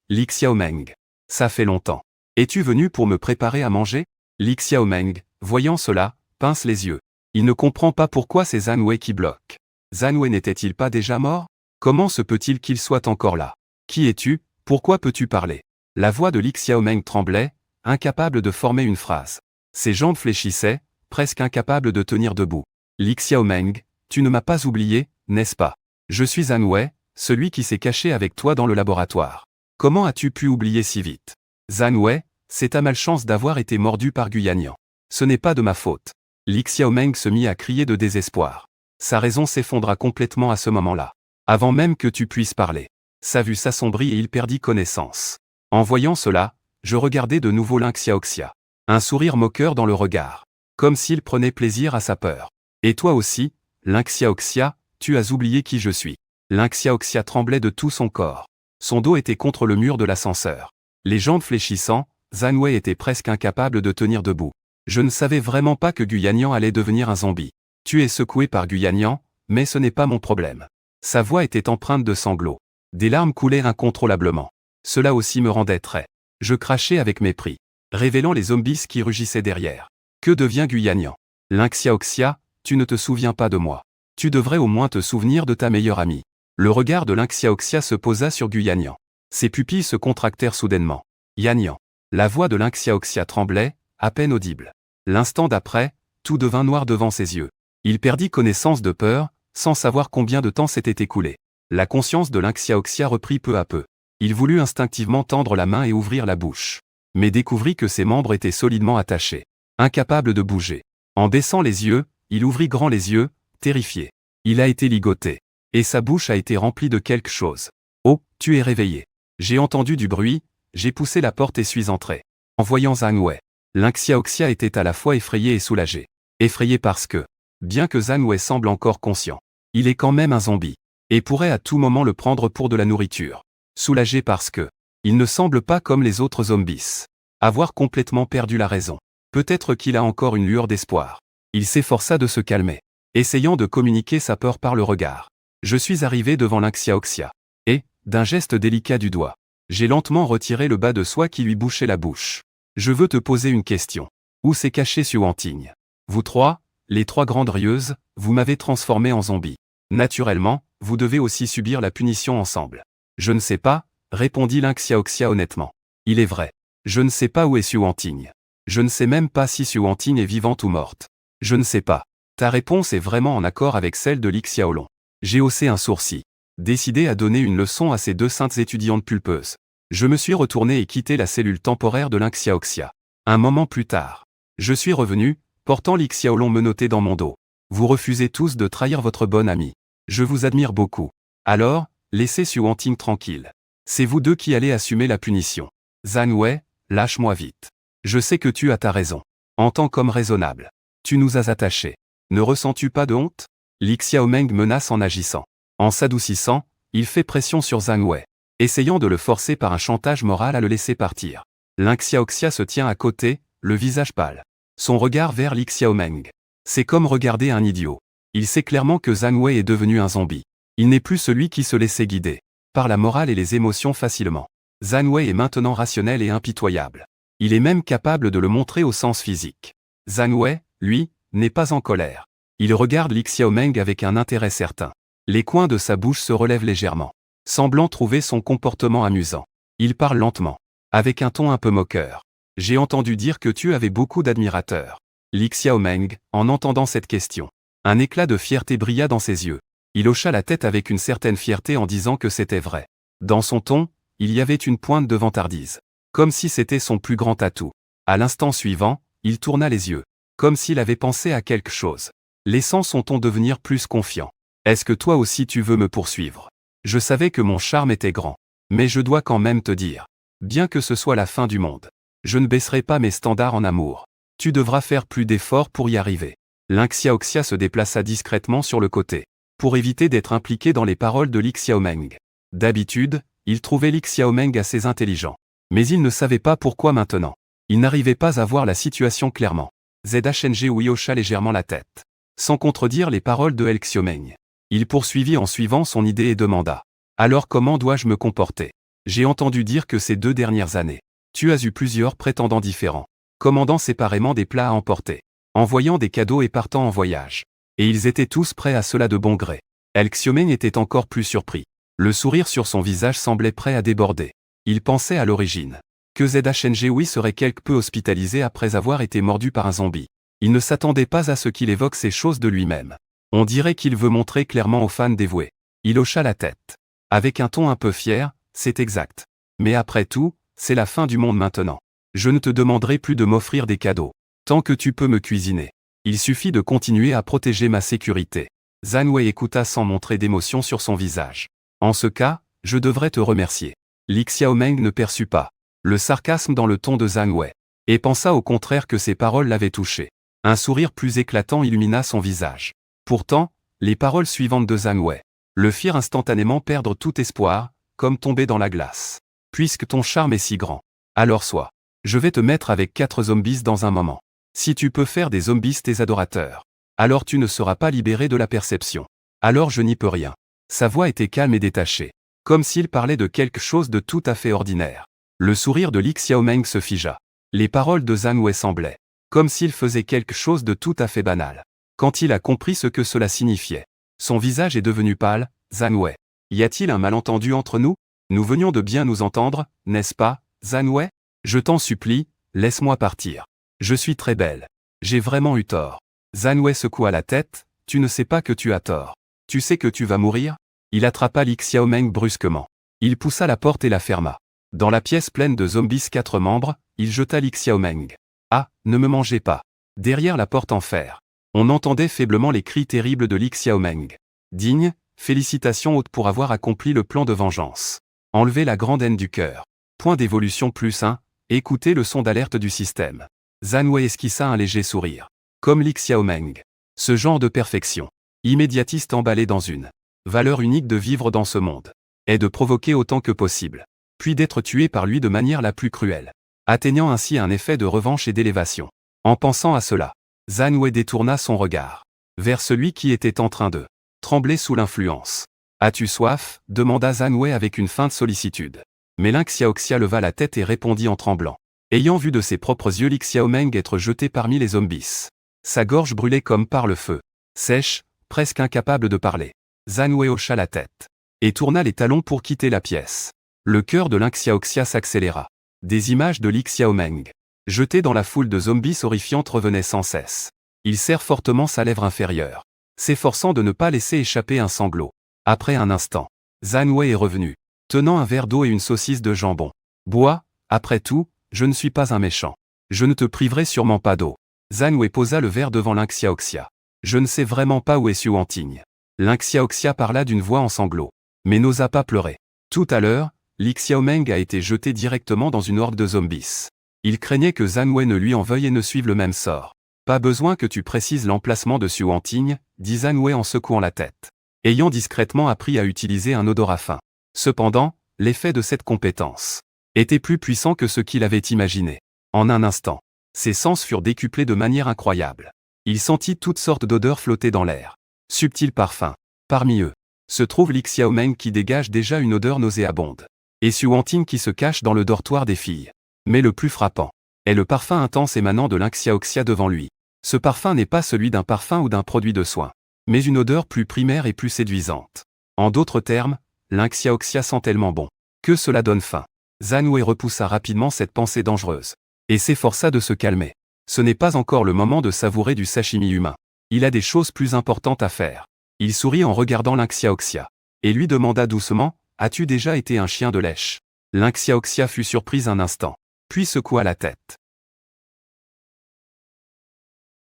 Li Xiaomeng. Ça fait longtemps. Es-tu venu pour me préparer à manger? Li Xiaomeng, voyant cela, pince les yeux. Il ne comprend pas pourquoi c'est Zhang Wei qui bloque. Zhang Wei n'était-il pas déjà mort? Comment se peut-il qu'il soit encore là? Qui es-tu? Pourquoi peux-tu parler? La voix de Li Xiaomeng tremblait, incapable de former une phrase. Ses jambes fléchissaient, presque incapable de tenir debout. Li Xiaomeng, tu ne m'as pas oublié, n'est-ce pas? Je suis Zhang Wei, celui qui s'est caché avec toi dans le laboratoire. Comment as-tu pu oublier si vite? Zhang Wei, c'est ta malchance d'avoir été mordu par Guyanyan. Ce n'est pas de ma faute. Li Xiaomeng se mit à crier de désespoir. Sa raison s'effondra complètement à ce moment-là. Avant même que tu puisses parler. Sa vue s'assombrit et il perdit connaissance. En voyant cela, je regardais de nouveau Ling Xiaoxia. Un sourire moqueur dans le regard. Comme s'il prenait plaisir à sa peur. Et toi aussi, Ling Xiaoxia, tu as oublié qui je suis. Ling Xiaoxia tremblait de tout son corps. Son dos était contre le mur de l'ascenseur. Les jambes fléchissant, Zhang Wei était presque incapable de tenir debout. Je ne savais vraiment pas que Guyanyan allait devenir un zombie. Tu es secoué par Guyanyan, mais ce n'est pas mon problème. Sa voix était empreinte de sanglots. Des larmes coulaient incontrôlablement. Cela aussi me rendait très. Je crachais avec mépris, révélant les zombies qui rugissaient derrière. Que devient Guyanyan? Ling Xiaoxia, tu ne te souviens pas de moi. Tu devrais au moins te souvenir de ta meilleure amie. Le regard de Ling Xiaoxia se posa sur Guyanyan. Ses pupilles se contractèrent soudainement. Yanyan. La voix de Ling Xiaoxia tremblait, à peine audible. L'instant d'après, tout devint noir devant ses yeux. Il perdit connaissance de peur, sans savoir combien de temps s'était écoulé. La conscience de Ling Xiaoxia reprit peu à peu. Il voulut instinctivement tendre la main et ouvrir la bouche. Mais découvrit que ses membres étaient solidement attachés. Incapable de bouger. En baissant les yeux, il ouvrit grand les yeux, terrifié. Il a été ligoté. Et sa bouche a été remplie de quelque chose. Oh, tu es réveillé. J'ai entendu du bruit, j'ai poussé la porte et suis entré. En voyant Zhang Wei, Ling Xiaoxia était à la fois effrayé et soulagé. Effrayé parce que, bien que Zhang Wei semble encore conscient, il est quand même un zombie, et pourrait à tout moment le prendre pour de la nourriture. Soulagé parce que, il ne semble pas comme les autres zombies. Avoir complètement perdu la raison. Peut-être qu'il a encore une lueur d'espoir. Il s'efforça de se calmer, essayant de communiquer sa peur par le regard. Je suis arrivé devant Ling Xiaoxia. Et, d'un geste délicat du doigt, j'ai lentement retiré le bas de soie qui lui bouchait la bouche. Je veux te poser une question. Où s'est caché Xu Wanting? Vous trois, les 3 grandes rieuses, vous m'avez transformé en zombie. Naturellement, vous devez aussi subir la punition ensemble. Je ne sais pas, répondit Ling Xiaoxia honnêtement. Il est vrai. Je ne sais pas où est Xu Wanting. Je ne sais même pas si Xu Wanting est vivante ou morte. Je ne sais pas. Ta réponse est vraiment en accord avec celle de Li Xiaolong. J'ai haussé un sourcil. Décidé à donner une leçon à ces 2 saintes étudiantes pulpeuses. Je me suis retourné et quitté la cellule temporaire de Ling Xiaoxia. Un moment plus tard, je suis revenu, portant Li Xiaolong menotté dans mon dos. Vous refusez tous de trahir votre bonne amie. Je vous admire beaucoup. Alors, laissez Xu Wanting tranquille. C'est vous 2 qui allez assumer la punition. Zhang Wei, lâche-moi vite. Je sais que tu as ta raison. En tant qu'homme raisonnable. Tu nous as attachés. Ne ressens-tu pas de honte? Li Xiaomeng menace en agissant. En s'adoucissant, Il fait pression sur Zhang Wei, essayant de le forcer par un chantage moral à le laisser partir. Ling Xiaoxia se tient à côté, le visage pâle. Son regard vers Li Xiaomeng. C'est comme regarder un idiot. Il sait clairement que Zhang Wei est devenu un zombie. Il n'est plus celui qui se laissait guider par la morale et les émotions facilement. Zhang Wei est maintenant rationnel et impitoyable. Il est même capable de le montrer au sens physique. Zhang Wei, lui, n'est pas en colère. Il regarde Li Xiaomeng avec un intérêt certain. Les coins de sa bouche se relèvent légèrement, semblant trouver son comportement amusant. Il parle lentement, avec un ton un peu moqueur. J'ai entendu dire que tu avais beaucoup d'admirateurs. Li Xiaomeng, en entendant cette question, un éclat de fierté brilla dans ses yeux. Il hocha la tête avec une certaine fierté en disant que c'était vrai. Dans son ton, il y avait une pointe de vantardise, comme si c'était son plus grand atout. À l'instant suivant, il tourna les yeux, comme s'il avait pensé à quelque chose, laissant son ton devenir plus confiant. Est-ce que toi aussi tu veux me poursuivre? Je savais que mon charme était grand, mais je dois quand même te dire, bien que ce soit la fin du monde, je ne baisserai pas mes standards en amour. Tu devras faire plus d'efforts pour y arriver. Ling Xiaoxia se déplaça discrètement sur le côté, pour éviter d'être impliqué dans les paroles de Li Xiaomeng. D'habitude, il trouvait Li Xiaomeng assez intelligent, mais il ne savait pas pourquoi maintenant. Il n'arrivait pas à voir la situation clairement. Zheng Hui hocha légèrement la tête, sans contredire les paroles de Li Xiaomeng. Il poursuivit en suivant son idée et demanda. Alors comment dois-je me comporter? J'ai entendu dire que ces 2 dernières années, tu as eu plusieurs prétendants différents, commandant séparément des plats à emporter, envoyant des cadeaux et partant en voyage. Et ils étaient tous prêts à cela de bon gré. Li Xiaomeng était encore plus surpris. Le sourire sur son visage semblait prêt à déborder. Il pensait à l'origine que Zheng Hui serait quelque peu hospitalisé après avoir été mordu par un zombie. Il ne s'attendait pas à ce qu'il évoque ces choses de lui-même. On dirait qu'il veut montrer clairement aux fans dévoués. Il hocha la tête. Avec un ton un peu fier, c'est exact. Mais après tout, c'est la fin du monde maintenant. Je ne te demanderai plus de m'offrir des cadeaux. Tant que tu peux me cuisiner. Il suffit de continuer à protéger ma sécurité. Zhang Wei écouta sans montrer d'émotion sur son visage. En ce cas, je devrais te remercier. Li Xiaomeng ne perçut pas le sarcasme dans le ton de Zhang Wei, et pensa au contraire que ses paroles l'avaient touché. Un sourire plus éclatant illumina son visage. Pourtant, les paroles suivantes de Zhang Wei le firent instantanément perdre tout espoir, comme tomber dans la glace. Puisque ton charme est si grand, alors sois. Je vais te mettre avec 4 zombies dans un moment. Si tu peux faire des zombies tes adorateurs, alors tu ne seras pas libéré de la perception. Alors je n'y peux rien. Sa voix était calme et détachée, comme s'il parlait de quelque chose de tout à fait ordinaire. Le sourire de Li Xiaomeng se figea. Les paroles de Zhang Wei semblaient comme s'il faisait quelque chose de tout à fait banal. Quand il a compris ce que cela signifiait, son visage est devenu pâle. Zhang Wei, y a-t-il un malentendu entre nous? Nous venions de bien nous entendre, n'est-ce pas, Zhang Wei? Je t'en supplie, laisse-moi partir. Je suis très belle. J'ai vraiment eu tort. Zhang Wei secoua la tête. Tu ne sais pas que tu as tort. Tu sais que tu vas mourir? Il attrapa Li Xiaomeng brusquement. Il poussa la porte et la ferma. Dans la pièce pleine de zombies 4 membres, il jeta Li Xiaomeng. Ah, ne me mangez pas. Derrière la porte en fer, on entendait faiblement les cris terribles de Li Xiaomeng. Digne, félicitations hautes pour avoir accompli le plan de vengeance. Enlevez la grande haine du cœur. Point d'évolution +1, écoutez le son d'alerte du système. Zhang Wei esquissa un léger sourire. Comme Li Xiaomeng. Ce genre de perfection, immédiatiste emballé dans une valeur unique de vivre dans ce monde, est de provoquer autant que possible, puis d'être tué par lui de manière la plus cruelle, atteignant ainsi un effet de revanche et d'élévation. En pensant à cela, Zhang Wei détourna son regard vers celui qui était en train de trembler sous l'influence. As-tu soif? Demanda Zhang Wei avec une feinte sollicitude. Mais Ling Xiaoxia leva la tête et répondit en tremblant, ayant vu de ses propres yeux Li Xiaomeng être jeté parmi les zombies. Sa gorge brûlait comme par le feu, sèche, presque incapable de parler. Zhang Wei hocha la tête et tourna les talons pour quitter la pièce. Le cœur de Ling Xiaoxia s'accéléra. Des images de Li Xiaomeng, jetées dans la foule de zombies horrifiantes, revenaient sans cesse. Il serre fortement sa lèvre inférieure, s'efforçant de ne pas laisser échapper un sanglot. Après un instant, Zhang Wei est revenu, tenant un verre d'eau et une saucisse de jambon. Bois, après tout, je ne suis pas un méchant. Je ne te priverai sûrement pas d'eau. Zhang Wei posa le verre devant Ling Xiaoxia. Je ne sais vraiment pas où est Xu Wanting. Ling Xiaoxia parla d'une voix en sanglots, mais n'osa pas pleurer. Tout à l'heure, Li Xiaomeng a été jeté directement dans une horde de zombies. Il craignait que Zhang Wei ne lui en veuille et ne suive le même sort. Pas besoin que tu précises l'emplacement de Xu Wanting, dit Zhang Wei en secouant la tête. ayant discrètement appris à utiliser un odorat fin. Cependant, l'effet de cette compétence était plus puissant que ce qu'il avait imaginé. En un instant, ses sens furent décuplés de manière incroyable. Il sentit toutes sortes d'odeurs flotter dans l'air. Subtils parfums. Parmi eux, se trouve Li Xiaomeng qui dégage déjà une odeur nauséabonde. Et Xu Wanting qui se cache dans le dortoir des filles. Mais le plus frappant est le parfum intense émanant de Ling Xiaoxia devant lui. Ce parfum n'est pas celui d'un parfum ou d'un produit de soin, mais une odeur plus primaire et plus séduisante. En d'autres termes, Ling Xiaoxia sent tellement bon que cela donne faim. Zhang Wei repoussa rapidement cette pensée dangereuse et s'efforça de se calmer. Ce n'est pas encore le moment de savourer du sashimi humain. Il a des choses plus importantes à faire. Il sourit en regardant Ling Xiaoxia et lui demanda doucement « As-tu déjà été un chien de lèche ?» Ling Xiaoxia fut surprise un instant, puis secoua la tête.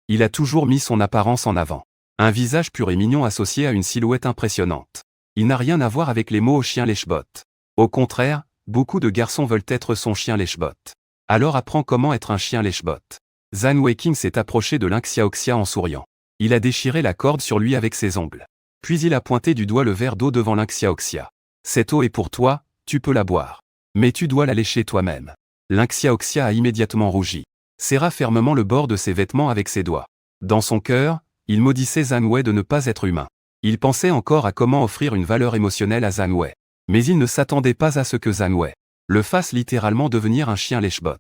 Il a toujours mis son apparence en avant. Un visage pur et mignon associé à une silhouette impressionnante. Il n'a rien à voir avec les mots au chien lèche-bot. Au contraire, beaucoup de garçons veulent être son chien lèche-bot. Alors apprends comment être un chien lèche-bot. Zhang Weiqing s'est approché de Ling Xiaoxia en souriant. Il a déchiré la corde sur lui avec ses ongles. Puis il a pointé du doigt le verre d'eau devant Ling Xiaoxia. Cette eau est pour toi, tu peux la boire. Mais tu dois la lécher toi-même. Ling Xiaoxia a immédiatement rougi. Serra fermement le bord de ses vêtements avec ses doigts. Dans son cœur, il maudissait Zhang Wei de ne pas être humain. Il pensait encore à comment offrir une valeur émotionnelle à Zhang Wei. Mais il ne s'attendait pas à ce que Zhang Wei le fasse littéralement devenir un chien lèche-bot.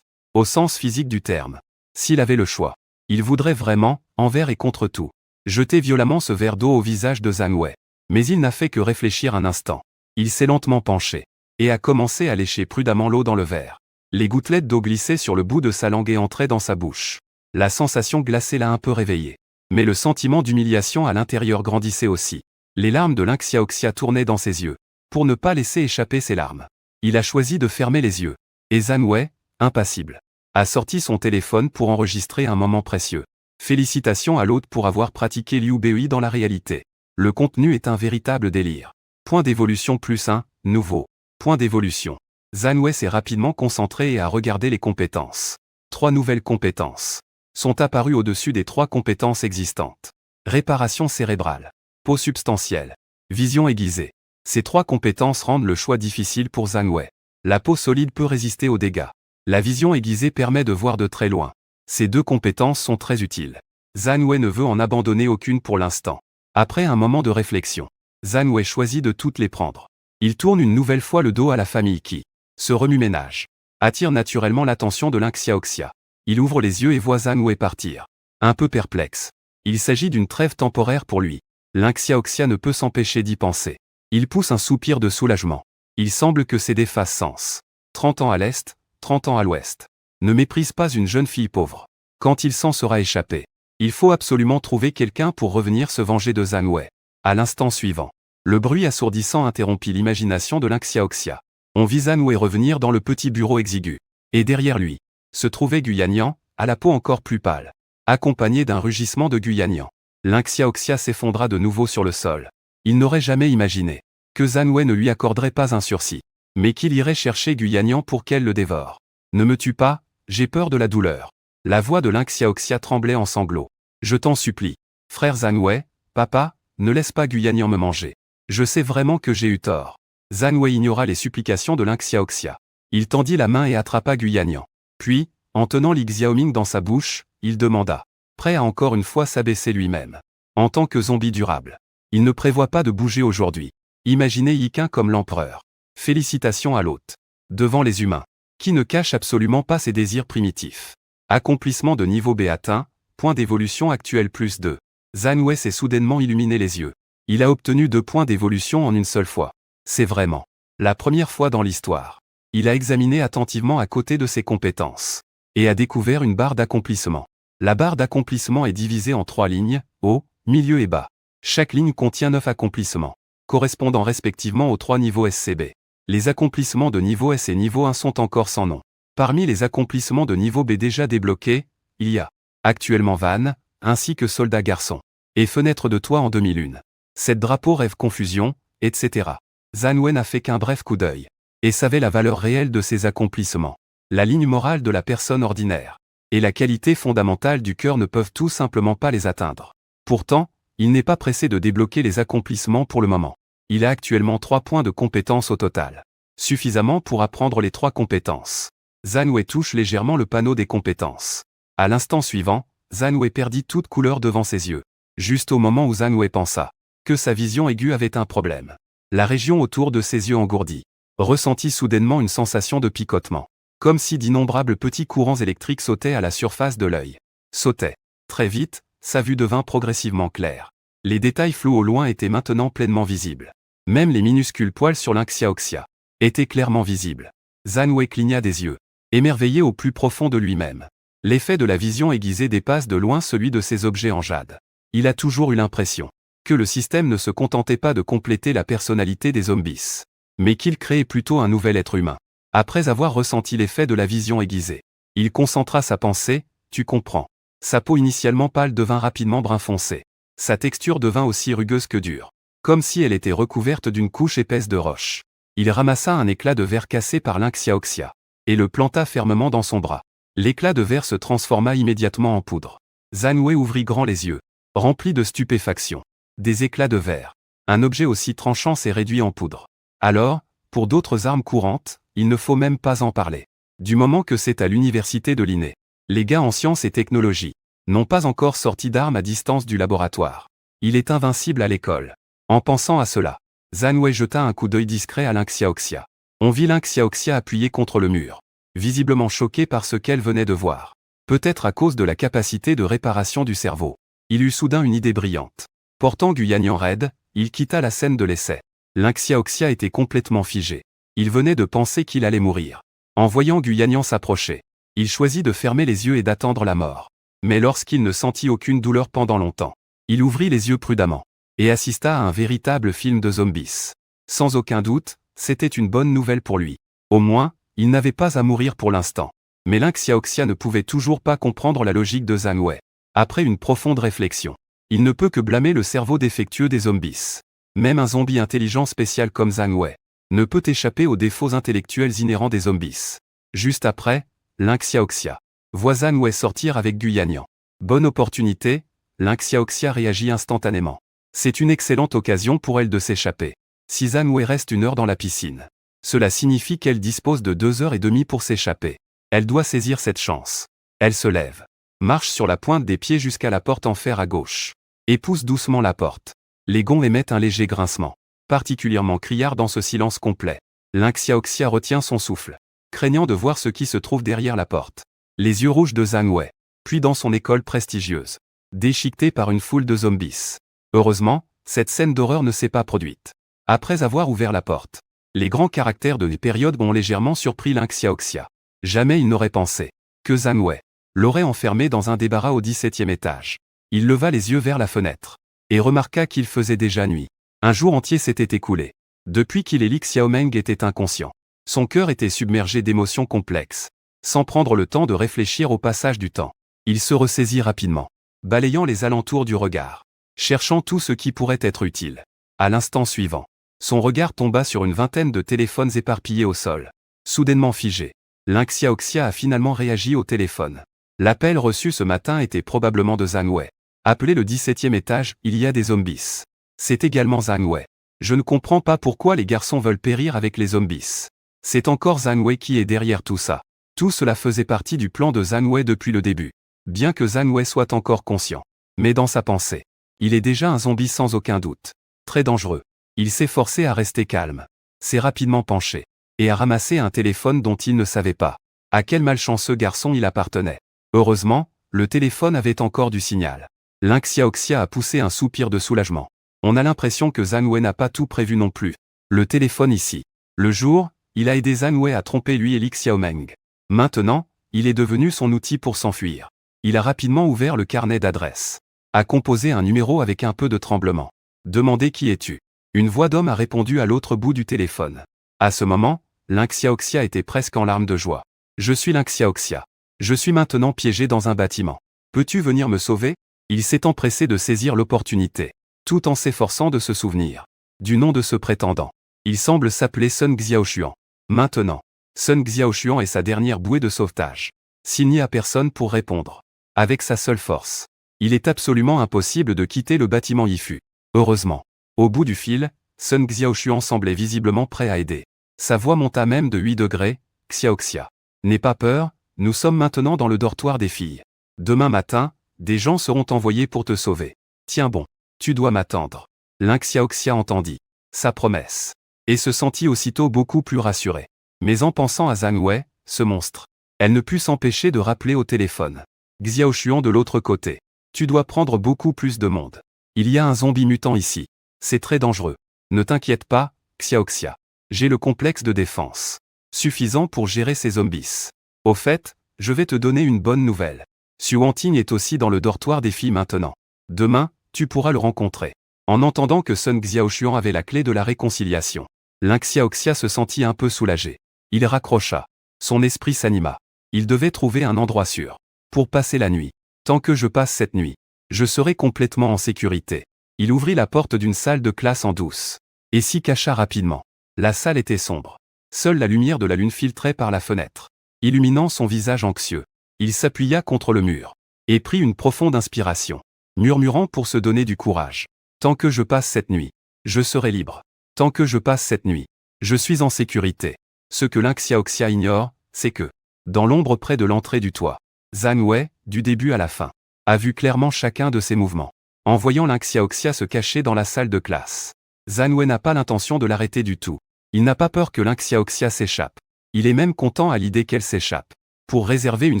Au sens physique du terme. S'il avait le choix, il voudrait vraiment, envers et contre tout, jeter violemment ce verre d'eau au visage de Zhang Wei. Mais il n'a fait que réfléchir un instant. Il s'est lentement penché et a commencé à lécher prudemment l'eau dans le verre. Les gouttelettes d'eau glissaient sur le bout de sa langue et entraient dans sa bouche. La sensation glacée l'a un peu réveillé. Mais le sentiment d'humiliation à l'intérieur grandissait aussi. Les larmes de Ling Xiaoxia tournaient dans ses yeux. Pour ne pas laisser échapper ses larmes, il a choisi de fermer les yeux. Et Zhang Wei, impassible, a sorti son téléphone pour enregistrer un moment précieux. Félicitations à l'hôte pour avoir pratiqué Liu Bei dans la réalité. Le contenu est un véritable délire. Point d'évolution +1, nouveau. Point d'évolution. Zhang Wei s'est rapidement concentré et a regardé les compétences. 3 nouvelles compétences sont apparues au-dessus des 3 compétences existantes. Réparation cérébrale. Peau substantielle. Vision aiguisée. Ces 3 compétences rendent le choix difficile pour Zhang Wei. La peau solide peut résister aux dégâts. La vision aiguisée permet de voir de très loin. Ces 2 compétences sont très utiles. Zhang Wei ne veut en abandonner aucune pour l'instant. Après un moment de réflexion, Zhang Wei choisit de toutes les prendre. Il tourne une nouvelle fois le dos à la famille qui, ce remue-ménage, attire naturellement l'attention de Ling Xiaoxia. Il ouvre les yeux et voit Zhang Wei partir. Un peu perplexe. Il s'agit d'une trêve temporaire pour lui. Ling Xiaoxia ne peut s'empêcher d'y penser. Il pousse un soupir de soulagement. Il semble que céder fasse sens. 30 ans à l'est, 30 ans à l'ouest. Ne méprise pas une jeune fille pauvre. Quand il s'en sera échappé, il faut absolument trouver quelqu'un pour revenir se venger de Zhang Wei. À l'instant suivant, le bruit assourdissant interrompit l'imagination de Ling Xiaoxia. On vit Zhang Wei revenir dans le petit bureau exigu. Et derrière lui, se trouvait Gu Yannian, à la peau encore plus pâle, accompagné d'un rugissement de Gu Yannian. Ling Xiaoxia s'effondra de nouveau sur le sol. Il n'aurait jamais imaginé que Zhang Wei ne lui accorderait pas un sursis, mais qu'il irait chercher Gu Yannian pour qu'elle le dévore. Ne me tue pas, j'ai peur de la douleur. La voix de Ling Xiaoxia tremblait en sanglots. Je t'en supplie. Frère Zhang Wei, papa, ne laisse pas Gu Yannian me manger. Je sais vraiment que j'ai eu tort. Zhang Wei ignora les supplications de Ling Xiaoxia. Il tendit la main et attrapa Gu Yannian. Puis, en tenant Li Xiaoming dans sa bouche, il demanda, prêt à encore une fois s'abaisser lui-même. En tant que zombie durable, il ne prévoit pas de bouger aujourd'hui. Imaginez Yiqin comme l'empereur. Félicitations à l'hôte. Devant les humains, qui ne cache absolument pas ses désirs primitifs. Accomplissement de niveau B atteint, point d'évolution actuel +2. Zhang Wei s'est soudainement illuminé les yeux. Il a obtenu 2 points d'évolution en une seule fois. C'est vraiment la première fois dans l'histoire. Il a examiné attentivement à côté de ses compétences et a découvert une barre d'accomplissement. La barre d'accomplissement est divisée en 3 lignes, haut, milieu et bas. Chaque ligne contient 9 accomplissements, correspondant respectivement aux 3 niveaux SCB. Les accomplissements de niveau S et niveau 1 sont encore sans nom. Parmi les accomplissements de niveau B déjà débloqués, il y a actuellement Van, ainsi que Soldat Garçon, et Fenêtre de Toit en 2001. Cette drapeau rêve confusion, etc. Zhang Wei n'a fait qu'un bref coup d'œil et savait la valeur réelle de ses accomplissements. La ligne morale de la personne ordinaire et la qualité fondamentale du cœur ne peuvent tout simplement pas les atteindre. Pourtant, Il n'est pas pressé de débloquer les accomplissements pour le moment. Il a actuellement 3 points de compétence au total. Suffisamment pour apprendre les 3 compétences. Zhang Wei touche légèrement le panneau des compétences. À l'instant suivant, Zhang Wei perdit toute couleur devant ses yeux. Juste au moment où Zhang Wei pensa que sa vision aiguë avait un problème. La région autour de ses yeux engourdit. Ressentit soudainement une sensation de picotement. Comme si d'innombrables petits courants électriques sautaient à la surface de l'œil. Sautaient. Très vite, sa vue devint progressivement claire. Les détails flous au loin étaient maintenant pleinement visibles. Même les minuscules poils sur l'Inxiaoxia étaient clairement visibles. Zhang Wei cligna des yeux, émerveillé au plus profond de lui-même. L'effet de la vision aiguisée dépasse de loin celui de ces objets en jade. Il a toujours eu l'impression que le système ne se contentait pas de compléter la personnalité des zombies, mais qu'il créait plutôt un nouvel être humain. Après avoir ressenti l'effet de la vision aiguisée, il concentra sa pensée, tu comprends. Sa peau initialement pâle devint rapidement brun foncé. Sa texture devint aussi rugueuse que dure, comme si elle était recouverte d'une couche épaisse de roche. Il ramassa un éclat de verre cassé par l'Inxiaoxia et le planta fermement dans son bras. L'éclat de verre se transforma immédiatement en poudre. Zhang Wei ouvrit grand les yeux, rempli de stupéfaction. Des éclats de verre. Un objet aussi tranchant s'est réduit en poudre. Alors, pour d'autres armes courantes, il ne faut même pas en parler. Du moment que c'est à l'université de Linné, les gars en sciences et technologie n'ont pas encore sorti d'armes à distance du laboratoire. Il est invincible à l'école. En pensant à cela, Zhang Wei jeta un coup d'œil discret à l'Inxiaoxia. On vit l'Inxiaoxia appuyé contre le mur, visiblement choqué par ce qu'elle venait de voir. Peut-être à cause de la capacité de réparation du cerveau. Il eut soudain une idée brillante. Portant Guyanyan raide, il quitta la scène de l'essai. L'Inxiaoxia était complètement figé. Il venait de penser qu'il allait mourir. En voyant Guyanyan s'approcher, il choisit de fermer les yeux et d'attendre la mort. Mais lorsqu'il ne sentit aucune douleur pendant longtemps, il ouvrit les yeux prudemment et assista à un véritable film de zombies. Sans aucun doute, c'était une bonne nouvelle pour lui. Au moins, il n'avait pas à mourir pour l'instant. Mais l'Inxiaoxia ne pouvait toujours pas comprendre la logique de Zhang Wei. Après une profonde réflexion, il ne peut que blâmer le cerveau défectueux des zombies. Même un zombie intelligent spécial comme Zhang Wei ne peut échapper aux défauts intellectuels inhérents des zombies. Juste après, l'Inxiaoxia voit Zhang Wei sortir avec Guyanyan. Bonne opportunité, l'Inxiaoxia réagit instantanément. C'est une excellente occasion pour elle de s'échapper. Si Zhang Wei reste 1 heure dans la piscine, cela signifie qu'elle dispose de 2h30 pour s'échapper. Elle doit saisir cette chance. Elle se lève, marche sur la pointe des pieds jusqu'à la porte en fer à gauche, et pousse doucement la porte. Les gonds émettent un léger grincement, particulièrement criard dans ce silence complet. L'Inxiaoxia retient son souffle, craignant de voir ce qui se trouve derrière la porte. Les yeux rouges de Zhang Wei, puis dans son école prestigieuse, déchiquetée par une foule de zombies. Heureusement, cette scène d'horreur ne s'est pas produite. Après avoir ouvert la porte, les grands caractères de les périodes ont légèrement surpris l'Inxiaoxia. Jamais il n'aurait pensé que Zhang Wei l'aurait enfermé dans un débarras au 17e étage. Il leva les yeux vers la fenêtre et remarqua qu'il faisait déjà nuit. Un jour entier s'était écoulé depuis qu'il et Li Xiaomeng était inconscient. Son cœur était submergé d'émotions complexes. Sans prendre le temps de réfléchir au passage du temps, il se ressaisit rapidement, balayant les alentours du regard, cherchant tout ce qui pourrait être utile. À l'instant suivant, son regard tomba sur une vingtaine de téléphones éparpillés au sol. Soudainement figé, l'Inxiaoxia a finalement réagi au téléphone. L'appel reçu ce matin était probablement de Zhang Wei. Appelé le 17e étage, il y a des zombies. C'est également Zhang Wei. Je ne comprends pas pourquoi les garçons veulent périr avec les zombies. C'est encore Zhang Wei qui est derrière tout ça. Tout cela faisait partie du plan de Zhang Wei depuis le début. Bien que Zhang Wei soit encore conscient. Mais dans sa pensée, il est déjà un zombie sans aucun doute. Très dangereux. Il s'est forcé à rester calme. S'est rapidement penché. Et a ramassé un téléphone dont il ne savait pas à quel malchanceux garçon il appartenait. Heureusement, le téléphone avait encore du signal. L'Inxiaoxia a poussé un soupir de soulagement. On a l'impression que Zhang Wei n'a pas tout prévu non plus. Le téléphone ici. Le jour, il a aidé Zhang Wei à tromper lui et Li Xiaomeng. Maintenant, il est devenu son outil pour s'enfuir. Il a rapidement ouvert le carnet d'adresses. A composé un numéro avec un peu de tremblement. Demandé qui es-tu. Une voix d'homme a répondu à l'autre bout du téléphone. À ce moment, l'Inxiaoxia était presque en larmes de joie. Je suis l'Inxiaoxia. Je suis maintenant piégé dans un bâtiment. Peux-tu venir me sauver? Il s'est empressé de saisir l'opportunité, tout en s'efforçant de se souvenir du nom de ce prétendant. Il semble s'appeler Sun Xiaoshuan. Maintenant, Sun Xiaoshuan est sa dernière bouée de sauvetage. S'il n'y a personne pour répondre, avec sa seule force, Il est absolument impossible de quitter le bâtiment Yifu. Heureusement. Au bout du fil, Sun Xiaoshuan semblait visiblement prêt à aider. Sa voix monta même de 8 degrés, Xiaoxia. N'aie pas peur, nous sommes maintenant dans le dortoir des filles. Demain matin, des gens seront envoyés pour te sauver. Tiens bon, tu dois m'attendre. Lin Xiaoxia entendit sa promesse et se sentit aussitôt beaucoup plus rassurée. Mais en pensant à Zhang Wei, ce monstre, elle ne put s'empêcher de rappeler au téléphone Xiaoshuan de l'autre côté. Tu dois prendre beaucoup plus de monde. Il y a un zombie mutant ici. C'est très dangereux. Ne t'inquiète pas, Xiaoxia. J'ai le complexe de défense suffisant pour gérer ces zombies. Au fait, je vais te donner une bonne nouvelle. Xu Wanting est aussi dans le dortoir des filles maintenant. Demain, tu pourras le rencontrer. En entendant que Sun Xiaoshuan avait la clé de la réconciliation, Lin Xiaoxia se sentit un peu soulagé. Il raccrocha. Son esprit s'anima. Il devait trouver un endroit sûr pour passer la nuit. Tant que je passe cette nuit, je serai complètement en sécurité. Il ouvrit la porte d'une salle de classe en douce et s'y cacha rapidement. La salle était sombre. Seule la lumière de la lune filtrait par la fenêtre, illuminant son visage anxieux. Il s'appuya contre le mur et prit une profonde inspiration, murmurant pour se donner du courage. Tant que je passe cette nuit, je serai libre. Tant que je passe cette nuit, je suis en sécurité. Ce que Lin Xiaoxia ignore, c'est que, dans l'ombre près de l'entrée du toit, Zhang Wei, du début à la fin, a vu clairement chacun de ses mouvements. En voyant Lin Xiaoxia se cacher dans la salle de classe, Zhang Wei n'a pas l'intention de l'arrêter du tout. Il n'a pas peur que Lin Xiaoxia s'échappe. Il est même content à l'idée qu'elle s'échappe. Pour réserver une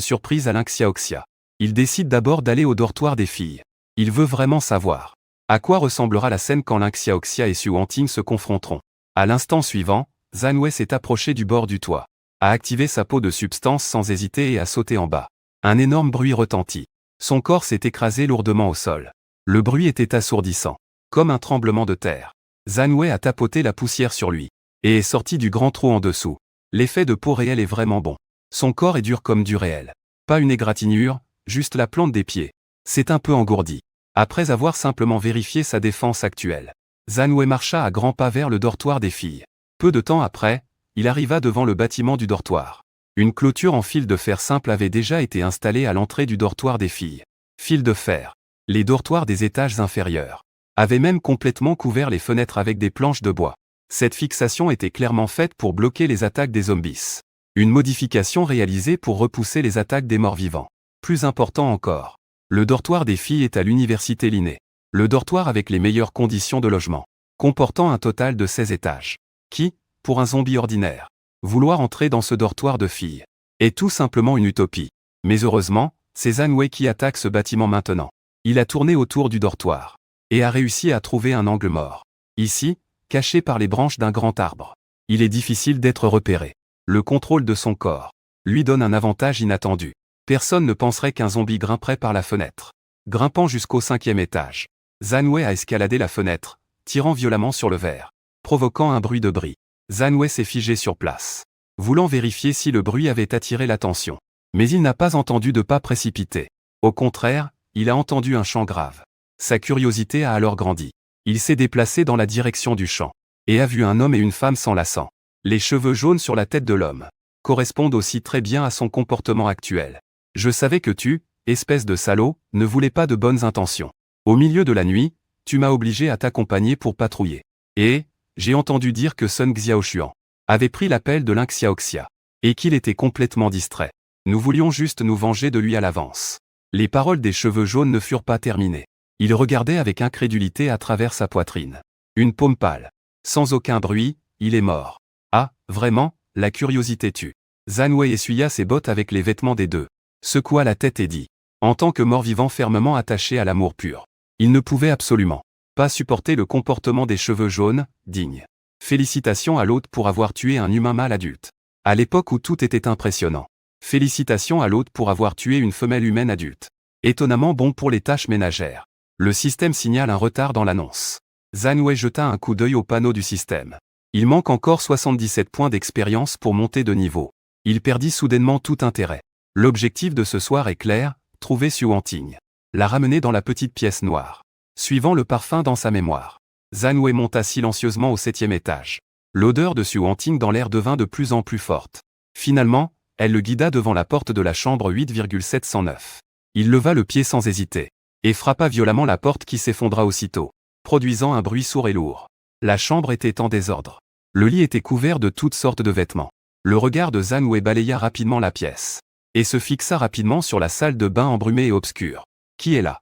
surprise à Lin Xiaoxia, il décide d'abord d'aller au dortoir des filles. Il veut vraiment savoir à quoi ressemblera la scène quand Lin Xiaoxia et Xu Wanting se confronteront. À l'instant suivant, Zhang Wei s'est approché du bord du toit, a activé sa peau de substance sans hésiter et a sauté en bas. Un énorme bruit retentit. Son corps s'est écrasé lourdement au sol. Le bruit était assourdissant, comme un tremblement de terre. Zhang Wei a tapoté la poussière sur lui et est sorti du grand trou en dessous. L'effet de peau réel est vraiment bon. Son corps est dur comme du réel. Pas une égratignure, juste la plante des pieds. C'est un peu engourdi. Après avoir simplement vérifié sa défense actuelle, Zhang Wei marcha à grands pas vers le dortoir des filles. Peu de temps après, il arriva devant le bâtiment du dortoir. Une clôture en fil de fer simple avait déjà été installée à l'entrée du dortoir des filles. Fil de fer. Les dortoirs des étages inférieurs avaient même complètement couvert les fenêtres avec des planches de bois. Cette fixation était clairement faite pour bloquer les attaques des zombies. Une modification réalisée pour repousser les attaques des morts-vivants. Plus important encore, le dortoir des filles est à l'université Linné. Le dortoir avec les meilleures conditions de logement, comportant un total de 16 étages. Qui, pour un zombie ordinaire, vouloir entrer dans ce dortoir de filles est tout simplement une utopie. Mais heureusement, c'est Zhang Wei qui attaque ce bâtiment maintenant. Il a tourné autour du dortoir et a réussi à trouver un angle mort. Ici, caché par les branches d'un grand arbre, il est difficile d'être repéré. Le contrôle de son corps lui donne un avantage inattendu. Personne ne penserait qu'un zombie grimperait par la fenêtre. Grimpant jusqu'au 5e étage, Zhang Wei a escaladé la fenêtre, tirant violemment sur le verre, provoquant un bruit de bris. Zhang Wei s'est figé sur place, voulant vérifier si le bruit avait attiré l'attention. Mais il n'a pas entendu de pas précipités. Au contraire, il a entendu un chant grave. Sa curiosité a alors grandi. Il s'est déplacé dans la direction du chant et a vu un homme et une femme s'enlaçant. Les cheveux jaunes sur la tête de l'homme correspondent aussi très bien à son comportement actuel. Je savais que tu, espèce de salaud, ne voulais pas de bonnes intentions. Au milieu de la nuit, tu m'as obligé à t'accompagner pour patrouiller. Et, j'ai entendu dire que Sun Xiaoshuan avait pris l'appel de Lin Xiaoxia et qu'il était complètement distrait. Nous voulions juste nous venger de lui à l'avance. Les paroles des cheveux jaunes ne furent pas terminées. Il regardait avec incrédulité à travers sa poitrine. Une paume pâle. Sans aucun bruit, il est mort. Ah, vraiment, la curiosité tue. Zhang Wei essuya ses bottes avec les vêtements des deux, secoua la tête et dit, en tant que mort-vivant fermement attaché à l'amour pur, il ne pouvait absolument pas supporter le comportement des cheveux jaunes, digne. Félicitations à l'autre pour avoir tué un humain mâle adulte. À l'époque où tout était impressionnant. Félicitations à l'autre pour avoir tué une femelle humaine adulte. Étonnamment bon pour les tâches ménagères. Le système signale un retard dans l'annonce. Zhang Wei jeta un coup d'œil au panneau du système. Il manque encore 77 points d'expérience pour monter de niveau. Il perdit soudainement tout intérêt. L'objectif de ce soir est clair, trouver Xu Wanting. La ramener dans la petite pièce noire. Suivant le parfum dans sa mémoire, Zhang Wei monta silencieusement au 7e étage. L'odeur de Xu Wanting dans l'air devint de plus en plus forte. Finalement, elle le guida devant la porte de la chambre 8,709. Il leva le pied sans hésiter. et frappa violemment la porte qui s'effondra aussitôt, produisant un bruit sourd et lourd. La chambre était en désordre. Le lit était couvert de toutes sortes de vêtements. Le regard de Zhang Wei balaya rapidement la pièce, et se fixa rapidement sur la salle de bain embrumée et obscure. Qui est là?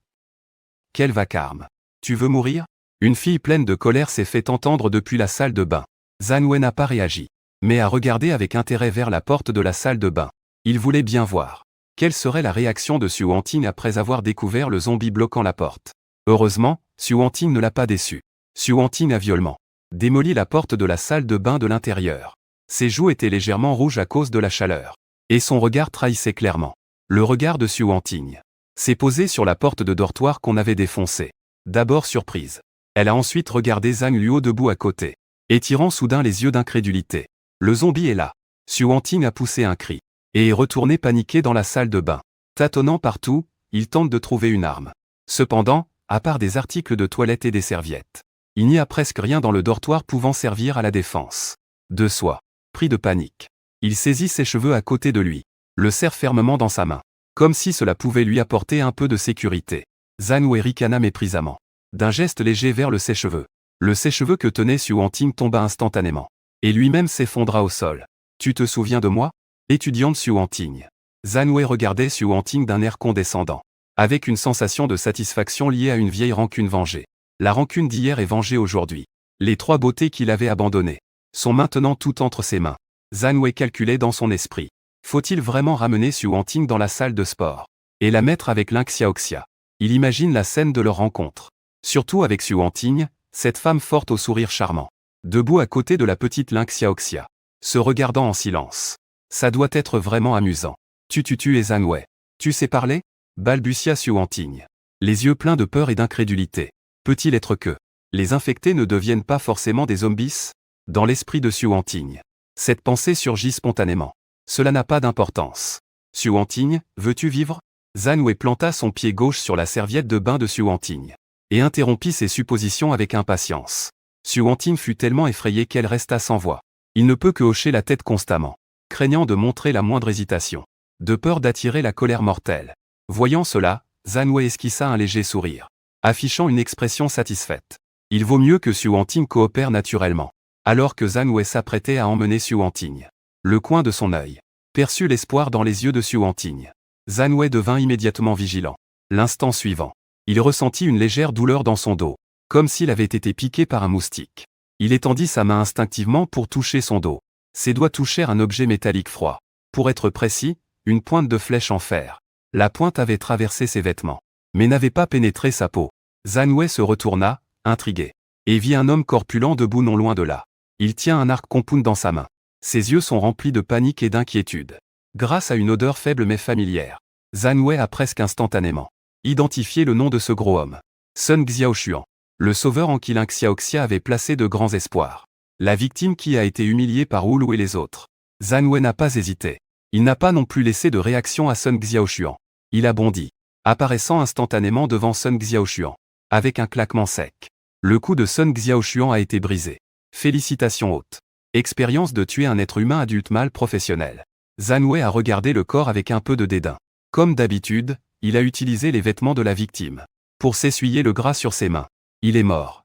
Quel vacarme! Tu veux mourir? Une fille pleine de colère s'est fait entendre depuis la salle de bain. Zhang Wei n'a pas réagi, mais a regardé avec intérêt vers la porte de la salle de bain. Il voulait bien voir quelle serait la réaction de Xu Wanting après avoir découvert le zombie bloquant la porte. Heureusement, Xu Wanting ne l'a pas déçu. Xu Wanting a violemment démoli la porte de la salle de bain de l'intérieur. Ses joues étaient légèrement rouges à cause de la chaleur, et son regard trahissait clairement le regard de Xu Wanting. S'est posé sur la porte de dortoir qu'on avait défoncée. D'abord surprise. Elle a ensuite regardé Zhang Luo debout à côté, étirant soudain les yeux d'incrédulité. Le zombie est là. Xu Wanting a poussé un cri, et est retourné paniqué dans la salle de bain. Tâtonnant partout, il tente de trouver une arme. Cependant, à part des articles de toilette et des serviettes, il n'y a presque rien dans le dortoir pouvant servir à la défense de soi. Pris de panique, il saisit ses cheveux à côté de lui, le serre fermement dans sa main, comme si cela pouvait lui apporter un peu de sécurité. Zhang Wei ricana méprisamment, d'un geste léger vers le sèche-cheveux. Le sèche-cheveux que tenait Xu Wanting tomba instantanément, et lui-même s'effondra au sol. Tu te souviens de moi? Étudiante Xu Wanting. Zhang Wei regardait Xu Wanting d'un air condescendant, avec une sensation de satisfaction liée à une vieille rancune vengée. La rancune d'hier est vengée aujourd'hui. Les trois beautés qu'il avait abandonnées sont maintenant toutes entre ses mains. Zhang Wei calculait dans son esprit. Faut-il vraiment ramener Xu Wanting dans la salle de sport et la mettre avec Ling Xiaoxia? Il imagine la scène de leur rencontre. Surtout avec Xu Wanting, cette femme forte au sourire charmant, debout à côté de la petite Ling Xiaoxia, se regardant en silence. Ça doit être vraiment amusant. Tu es Zhang Wei. Tu sais parler? Balbutia Xu Wanting, les yeux pleins de peur et d'incrédulité. Peut-il être que les infectés ne deviennent pas forcément des zombies? Dans l'esprit de Xu Wanting, cette pensée surgit spontanément. Cela n'a pas d'importance. Xu Wanting, veux-tu vivre? Zhang Wei planta son pied gauche sur la serviette de bain de Xu Wanting, et interrompit ses suppositions avec impatience. Xu Wanting fut tellement effrayée qu'elle resta sans voix. Il ne peut que hocher la tête constamment, craignant de montrer la moindre hésitation, de peur d'attirer la colère mortelle. Voyant cela, Zhang Wei esquissa un léger sourire, affichant une expression satisfaite. Il vaut mieux que Xu Wanting coopère naturellement. Alors que Zhang Wei s'apprêtait à emmener Xu Wanting, le coin de son œil perçut l'espoir dans les yeux de Xu Wanting. Zhang Wei devint immédiatement vigilant. L'instant suivant, il ressentit une légère douleur dans son dos, comme s'il avait été piqué par un moustique. Il étendit sa main instinctivement pour toucher son dos. Ses doigts touchèrent un objet métallique froid. Pour être précis, une pointe de flèche en fer. La pointe avait traversé ses vêtements, mais n'avait pas pénétré sa peau. Zhang Wei se retourna, intrigué, et vit un homme corpulent debout non loin de là. Il tient un arc compound dans sa main. Ses yeux sont remplis de panique et d'inquiétude. Grâce à une odeur faible mais familière, Zhang Wei a presque instantanément identifié le nom de ce gros homme. Sun Xiaoshuan, le sauveur en qui Ling Xiaoxia avait placé de grands espoirs. La victime qui a été humiliée par Wu Lu et les autres. Zhang Wei n'a pas hésité. Il n'a pas non plus laissé de réaction à Sun Xiaoshuan. Il a bondi, apparaissant instantanément devant Sun Xiaoshuan, avec un claquement sec. Le cou de Sun Xiaoshuan a été brisé. Félicitations hôte. Expérience de tuer un être humain adulte mâle professionnel. Zhang Wei a regardé le corps avec un peu de dédain. Comme d'habitude, il a utilisé les vêtements de la victime pour s'essuyer le gras sur ses mains. Il est mort.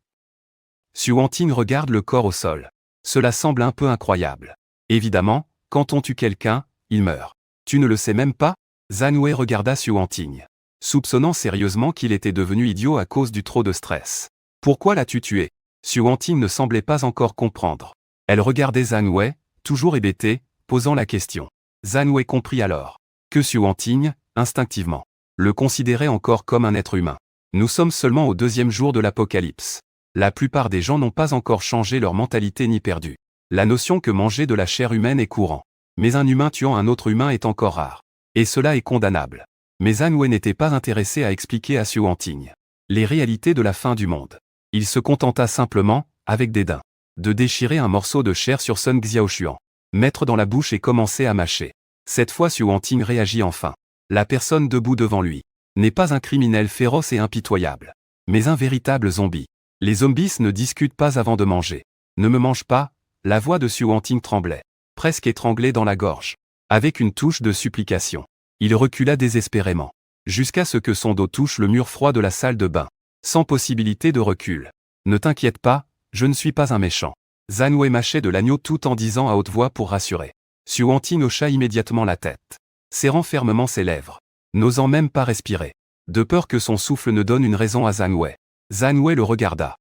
Xu Wanting regarde le corps au sol. Cela semble un peu incroyable. Évidemment, quand on tue quelqu'un, il meurt. Tu ne le sais même pas? Zhang Wei regarda Xu Wanting, soupçonnant sérieusement qu'il était devenu idiot à cause du trop de stress. Pourquoi l'as-tu tué? Xu Wanting ne semblait pas encore comprendre. Elle regardait Zhang Wei, toujours hébétée, posant la question. Zhang Wei comprit alors que Xu Wanting, instinctivement, le considérait encore comme un être humain. Nous sommes seulement au 2e jour de l'apocalypse. La plupart des gens n'ont pas encore changé leur mentalité ni perdu la notion que manger de la chair humaine est courant. Mais un humain tuant un autre humain est encore rare. Et cela est condamnable. Mais Zhang Wei n'était pas intéressé à expliquer à Xu Wanting les réalités de la fin du monde. Il se contenta simplement, avec dédain, de déchirer un morceau de chair sur Sun Xiaoshuan, mettre dans la bouche et commencer à mâcher. Cette fois Xu Wanting réagit enfin. La personne debout devant lui n'est pas un criminel féroce et impitoyable, mais un véritable zombie. Les zombies ne discutent pas avant de manger. Ne me mange pas, la voix de Xu Wanting tremblait, presque étranglée dans la gorge. Avec une touche de supplication, il recula désespérément. jusqu'à ce que son dos touche le mur froid de la salle de bain, sans possibilité de recul. Ne t'inquiète pas, je ne suis pas un méchant. Zhang Wei mâchait de l'agneau tout en disant à haute voix pour rassurer. Xu Wanting hocha immédiatement la tête, serrant fermement ses lèvres, n'osant même pas respirer, de peur que son souffle ne donne une raison à Zhang Wei. Zhang Wei le regarda.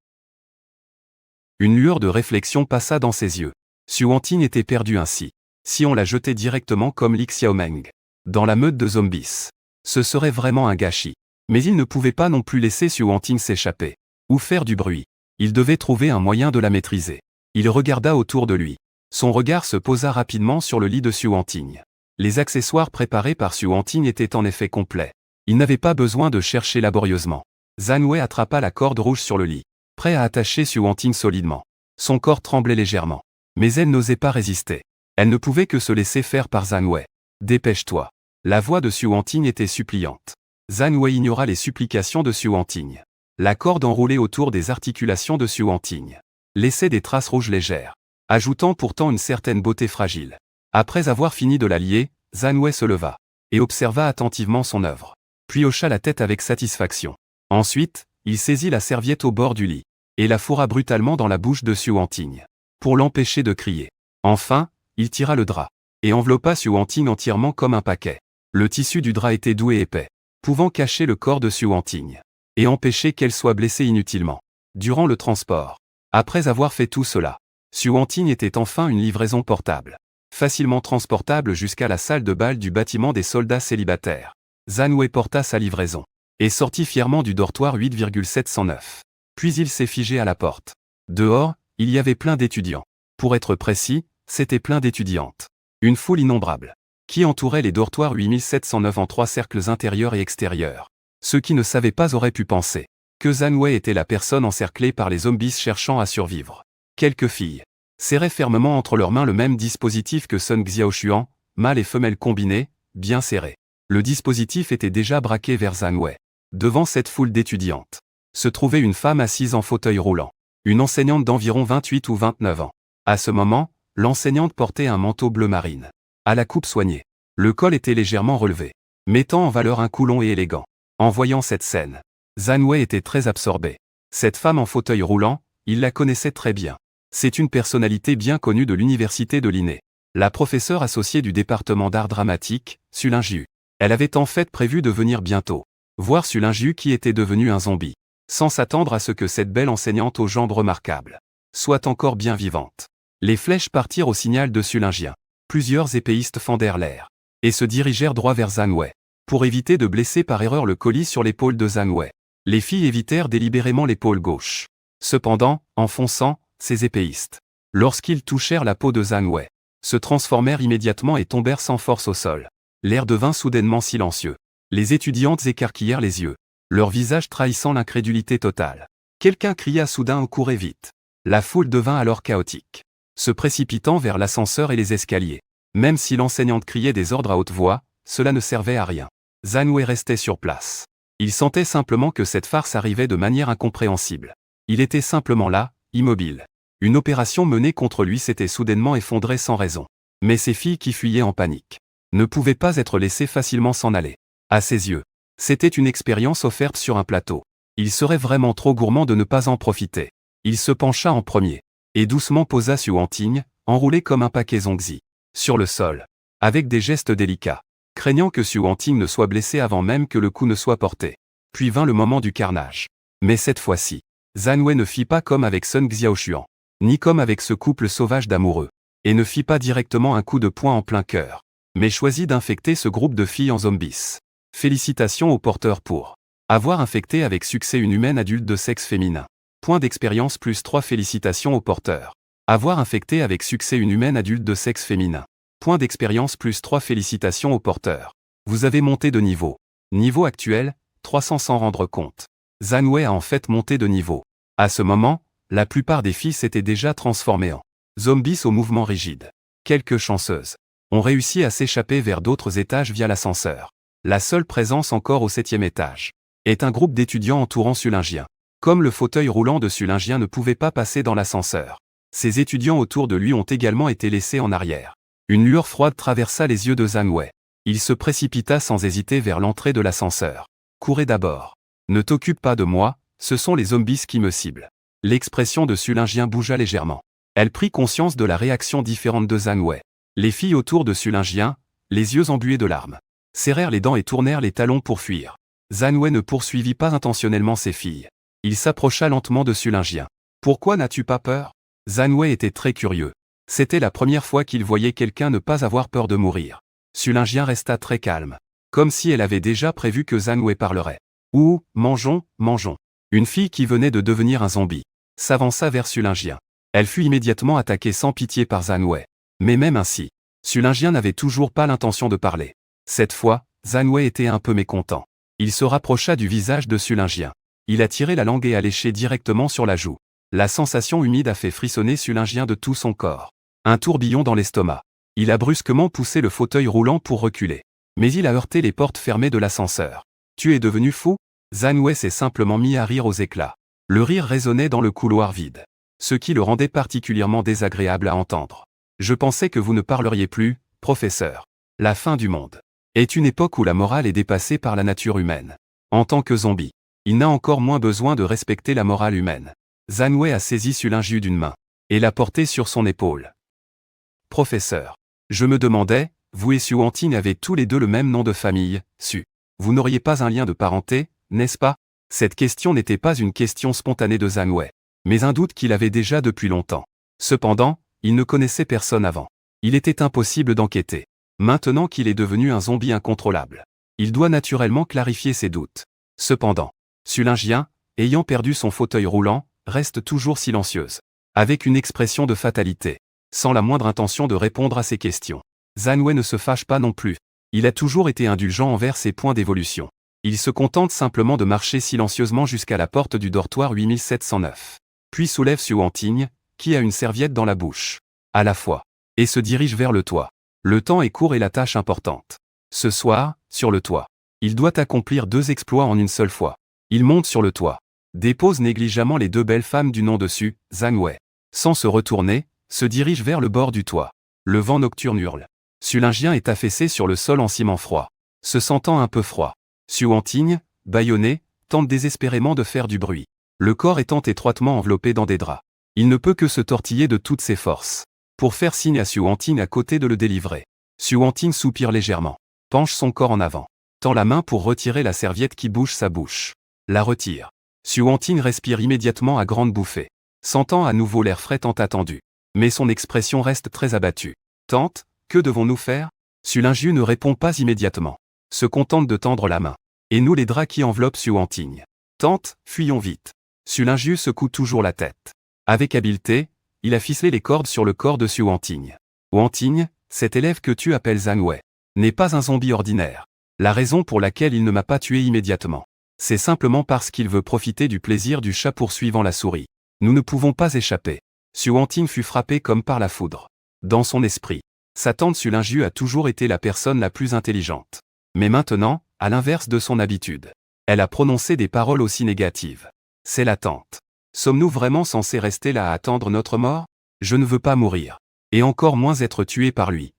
Une lueur de réflexion passa dans ses yeux. Xu Wanting était perdu ainsi. Si on la jetait directement comme Li Xiaomeng dans la meute de zombies, ce serait vraiment un gâchis. Mais il ne pouvait pas non plus laisser Xu Wanting s'échapper, ou faire du bruit. Il devait trouver un moyen de la maîtriser. Il regarda autour de lui. Son regard se posa rapidement sur le lit de Xu Wanting. Les accessoires préparés par Xu Wanting étaient en effet complets. Il n'avait pas besoin de chercher laborieusement. Zhang Wei attrapa la corde rouge sur le lit, prêt à attacher Xu Wanting solidement. Son corps tremblait légèrement. Mais elle n'osait pas résister. Elle ne pouvait que se laisser faire par Zhang Wei. « Dépêche-toi !» La voix de Xu Wanting était suppliante. Zhang Wei ignora les supplications de Xu Wanting. La corde enroulée autour des articulations de Xu Wanting laissait des traces rouges légères, ajoutant pourtant une certaine beauté fragile. Après avoir fini de la lier, Zhang Wei se leva et observa attentivement son œuvre, puis hocha la tête avec satisfaction. Ensuite, il saisit la serviette au bord du lit et la fourra brutalement dans la bouche de Xu Wanting pour l'empêcher de crier. Enfin, il tira le drap et enveloppa Xu Wanting entièrement comme un paquet. Le tissu du drap était doux et épais, pouvant cacher le corps de Xu Wanting et empêcher qu'elle soit blessée inutilement. Durant le transport, après avoir fait tout cela, Xu Wanting était enfin une livraison portable, facilement transportable jusqu'à la salle de bal du bâtiment des soldats célibataires. Zhang Wei porta sa livraison et sortit fièrement du dortoir 8,709. Puis il s'est figé à la porte. Dehors, il y avait plein d'étudiants. Pour être précis, c'était plein d'étudiantes. Une foule innombrable, qui entourait les dortoirs 8709 en 3 cercles intérieurs et extérieurs. Ceux qui ne savaient pas auraient pu penser que Zhang Wei était la personne encerclée par les zombies cherchant à survivre. Quelques filles serraient fermement entre leurs mains le même dispositif que Sun Xiaoshuan, mâle et femelle combinés, bien serrés. Le dispositif était déjà braqué vers Zhang Wei. Devant cette foule d'étudiantes, se trouvait une femme assise en fauteuil roulant, une enseignante d'environ 28 ou 29 ans. À ce moment, l'enseignante portait un manteau bleu marine, à la coupe soignée. Le col était légèrement relevé, mettant en valeur un cou long et élégant. En voyant cette scène, Zhang Wei était très absorbé. Cette femme en fauteuil roulant, il la connaissait très bien. C'est une personnalité bien connue de l'université de Linné. La professeure associée du département d'art dramatique, Su Lingyu. Elle avait en fait prévu de venir bientôt voir Su Lingyu qui était devenu un zombie, sans s'attendre à ce que cette belle enseignante aux jambes remarquables soit encore bien vivante. Les flèches partirent au signal de Su Lingyu. Plusieurs épéistes fendèrent l'air et se dirigèrent droit vers Zhang Wei, pour éviter de blesser par erreur le colis sur l'épaule de Zhang Wei. Les filles évitèrent délibérément l'épaule gauche. Cependant, en fonçant, ces épéistes, lorsqu'ils touchèrent la peau de Zhang Wei, se transformèrent immédiatement et tombèrent sans force au sol. L'air devint soudainement silencieux. Les étudiantes écarquillèrent les yeux, leur visage trahissant l'incrédulité totale. Quelqu'un cria soudain ou courait vite. La foule devint alors chaotique, se précipitant vers l'ascenseur et les escaliers. Même si l'enseignante criait des ordres à haute voix, cela ne servait à rien. Zhang Wei restait sur place. Il sentait simplement que cette farce arrivait de manière incompréhensible. Il était simplement là, immobile. Une opération menée contre lui s'était soudainement effondrée sans raison. Mais ces filles qui fuyaient en panique ne pouvaient pas être laissées facilement s'en aller. À ses yeux, c'était une expérience offerte sur un plateau. Il serait vraiment trop gourmand de ne pas en profiter. Il se pencha en premier et doucement posa Xu Wanting, enroulé comme un paquet zongzi, sur le sol, avec des gestes délicats, craignant que Xu Wanting ne soit blessé avant même que le coup ne soit porté. Puis vint le moment du carnage. Mais cette fois-ci, Zhang Wei ne fit pas comme avec Sun Xiaoshuan, ni comme avec ce couple sauvage d'amoureux, et ne fit pas directement un coup de poing en plein cœur, mais choisit d'infecter ce groupe de filles en zombies. Félicitations aux porteurs pour avoir infecté avec succès une humaine adulte de sexe féminin. Point d'expérience plus 3. Félicitations aux porteurs. Avoir infecté avec succès une humaine adulte de sexe féminin. Point d'expérience plus 3. Félicitations aux porteurs. Vous avez monté de niveau. Niveau actuel, 300 sans rendre compte. Zhang Wei a en fait monté de niveau. À ce moment, la plupart des filles s'étaient déjà transformées en zombies au mouvement rigide. Quelques chanceuses ont réussi à s'échapper vers d'autres étages via l'ascenseur. La seule présence encore au 7e étage est un groupe d'étudiants entourant Su Lingyu. Comme le fauteuil roulant de Su Lingyu ne pouvait pas passer dans l'ascenseur, ces étudiants autour de lui ont également été laissés en arrière. Une lueur froide traversa les yeux de Zhang Wei. Il se précipita sans hésiter vers l'entrée de l'ascenseur. Courez d'abord. Ne t'occupe pas de moi, ce sont les zombies qui me ciblent. L'expression de Sulingien bougea légèrement. Elle prit conscience de la réaction différente de Zhang Wei. Les filles autour de Sulingien, les yeux embués de larmes, serrèrent les dents et tournèrent les talons pour fuir. Zhang Wei ne poursuivit pas intentionnellement ses filles. Il s'approcha lentement de Sulingien. « Pourquoi n'as-tu pas peur ?» Zhang Wei était très curieux. C'était la première fois qu'il voyait quelqu'un ne pas avoir peur de mourir. Sulingien resta très calme, comme si elle avait déjà prévu que Zhang Wei parlerait. « Ouh, mangeons, mangeons. » Une fille qui venait de devenir un zombie s'avança vers Sulingien. Elle fut immédiatement attaquée sans pitié par Zhang Wei. Mais même ainsi, Sulingien n'avait toujours pas l'intention de parler. Cette fois, Zhang Wei était un peu mécontent. Il se rapprocha du visage de Sulingien. Il a tiré la langue et a léché directement sur la joue. La sensation humide a fait frissonner Sulingien de tout son corps. Un tourbillon dans l'estomac. Il a brusquement poussé le fauteuil roulant pour reculer. Mais il a heurté les portes fermées de l'ascenseur. « Tu es devenu fou ?» Zhang Wei s'est simplement mis à rire aux éclats. Le rire résonnait dans le couloir vide, ce qui le rendait particulièrement désagréable à entendre. « Je pensais que vous ne parleriez plus, professeur. La fin du monde est une époque où la morale est dépassée par la nature humaine. En tant que zombie, il n'a encore moins besoin de respecter la morale humaine. » Zhang Wei a saisi Sulingien d'une main et l'a porté sur son épaule. « Professeur, je me demandais, vous et Su Wanting avez tous les deux le même nom de famille, Su. Vous n'auriez pas un lien de parenté, n'est-ce pas ?» Cette question n'était pas une question spontanée de Zhang Wei, mais un doute qu'il avait déjà depuis longtemps. Cependant, il ne connaissait personne avant. Il était impossible d'enquêter. Maintenant qu'il est devenu un zombie incontrôlable, il doit naturellement clarifier ses doutes. Cependant, Sulingien, ayant perdu son fauteuil roulant, reste toujours silencieuse, avec une expression de fatalité, sans la moindre intention de répondre à ses questions. Zhang Wei ne se fâche pas non plus. Il a toujours été indulgent envers ses points d'évolution. Il se contente simplement de marcher silencieusement jusqu'à la porte du dortoir 8709. Puis soulève Su Wanting, qui a une serviette dans la bouche, à la fois, et se dirige vers le toit. Le temps est court et la tâche importante. Ce soir, sur le toit, il doit accomplir 2 exploits en une seule fois. Il monte sur le toit, dépose négligemment les 2 belles femmes du nom dessus, Zhang Wei. Sans se retourner, se dirige vers le bord du toit. Le vent nocturne hurle. Sulingien est affaissé sur le sol en ciment froid, se sentant un peu froid. Su Wanting, bâillonné, tente désespérément de faire du bruit, le corps étant étroitement enveloppé dans des draps. Il ne peut que se tortiller de toutes ses forces pour faire signe à Su Wanting à côté de le délivrer. Su Wanting soupire légèrement, penche son corps en avant, tend la main pour retirer la serviette qui bouche sa bouche. La retire. Su Wanting respire immédiatement à grandes bouffées, sentant à nouveau l'air frais tant attendu. Mais son expression reste très abattue. Tante, que devons-nous faire ? Sulingien ne répond pas immédiatement, se contente de tendre la main, et noue les draps qui enveloppent Su Wanting. Tante, fuyons vite. Sulingien secoue toujours la tête. Avec habileté, il a ficelé les cordes sur le corps de Su Wanting. Wanting, cet élève que tu appelles Zhang Wei, n'est pas un zombie ordinaire. La raison pour laquelle il ne m'a pas tué immédiatement, c'est simplement parce qu'il veut profiter du plaisir du chat poursuivant la souris. Nous ne pouvons pas échapper. Su Wanting fut frappé comme par la foudre. Dans son esprit, sa tante Sulingien a toujours été la personne la plus intelligente. Mais maintenant, à l'inverse de son habitude, elle a prononcé des paroles aussi négatives. C'est la tante. Sommes-nous vraiment censés rester là à attendre notre mort ? Je ne veux pas mourir. Et encore moins être tué par lui.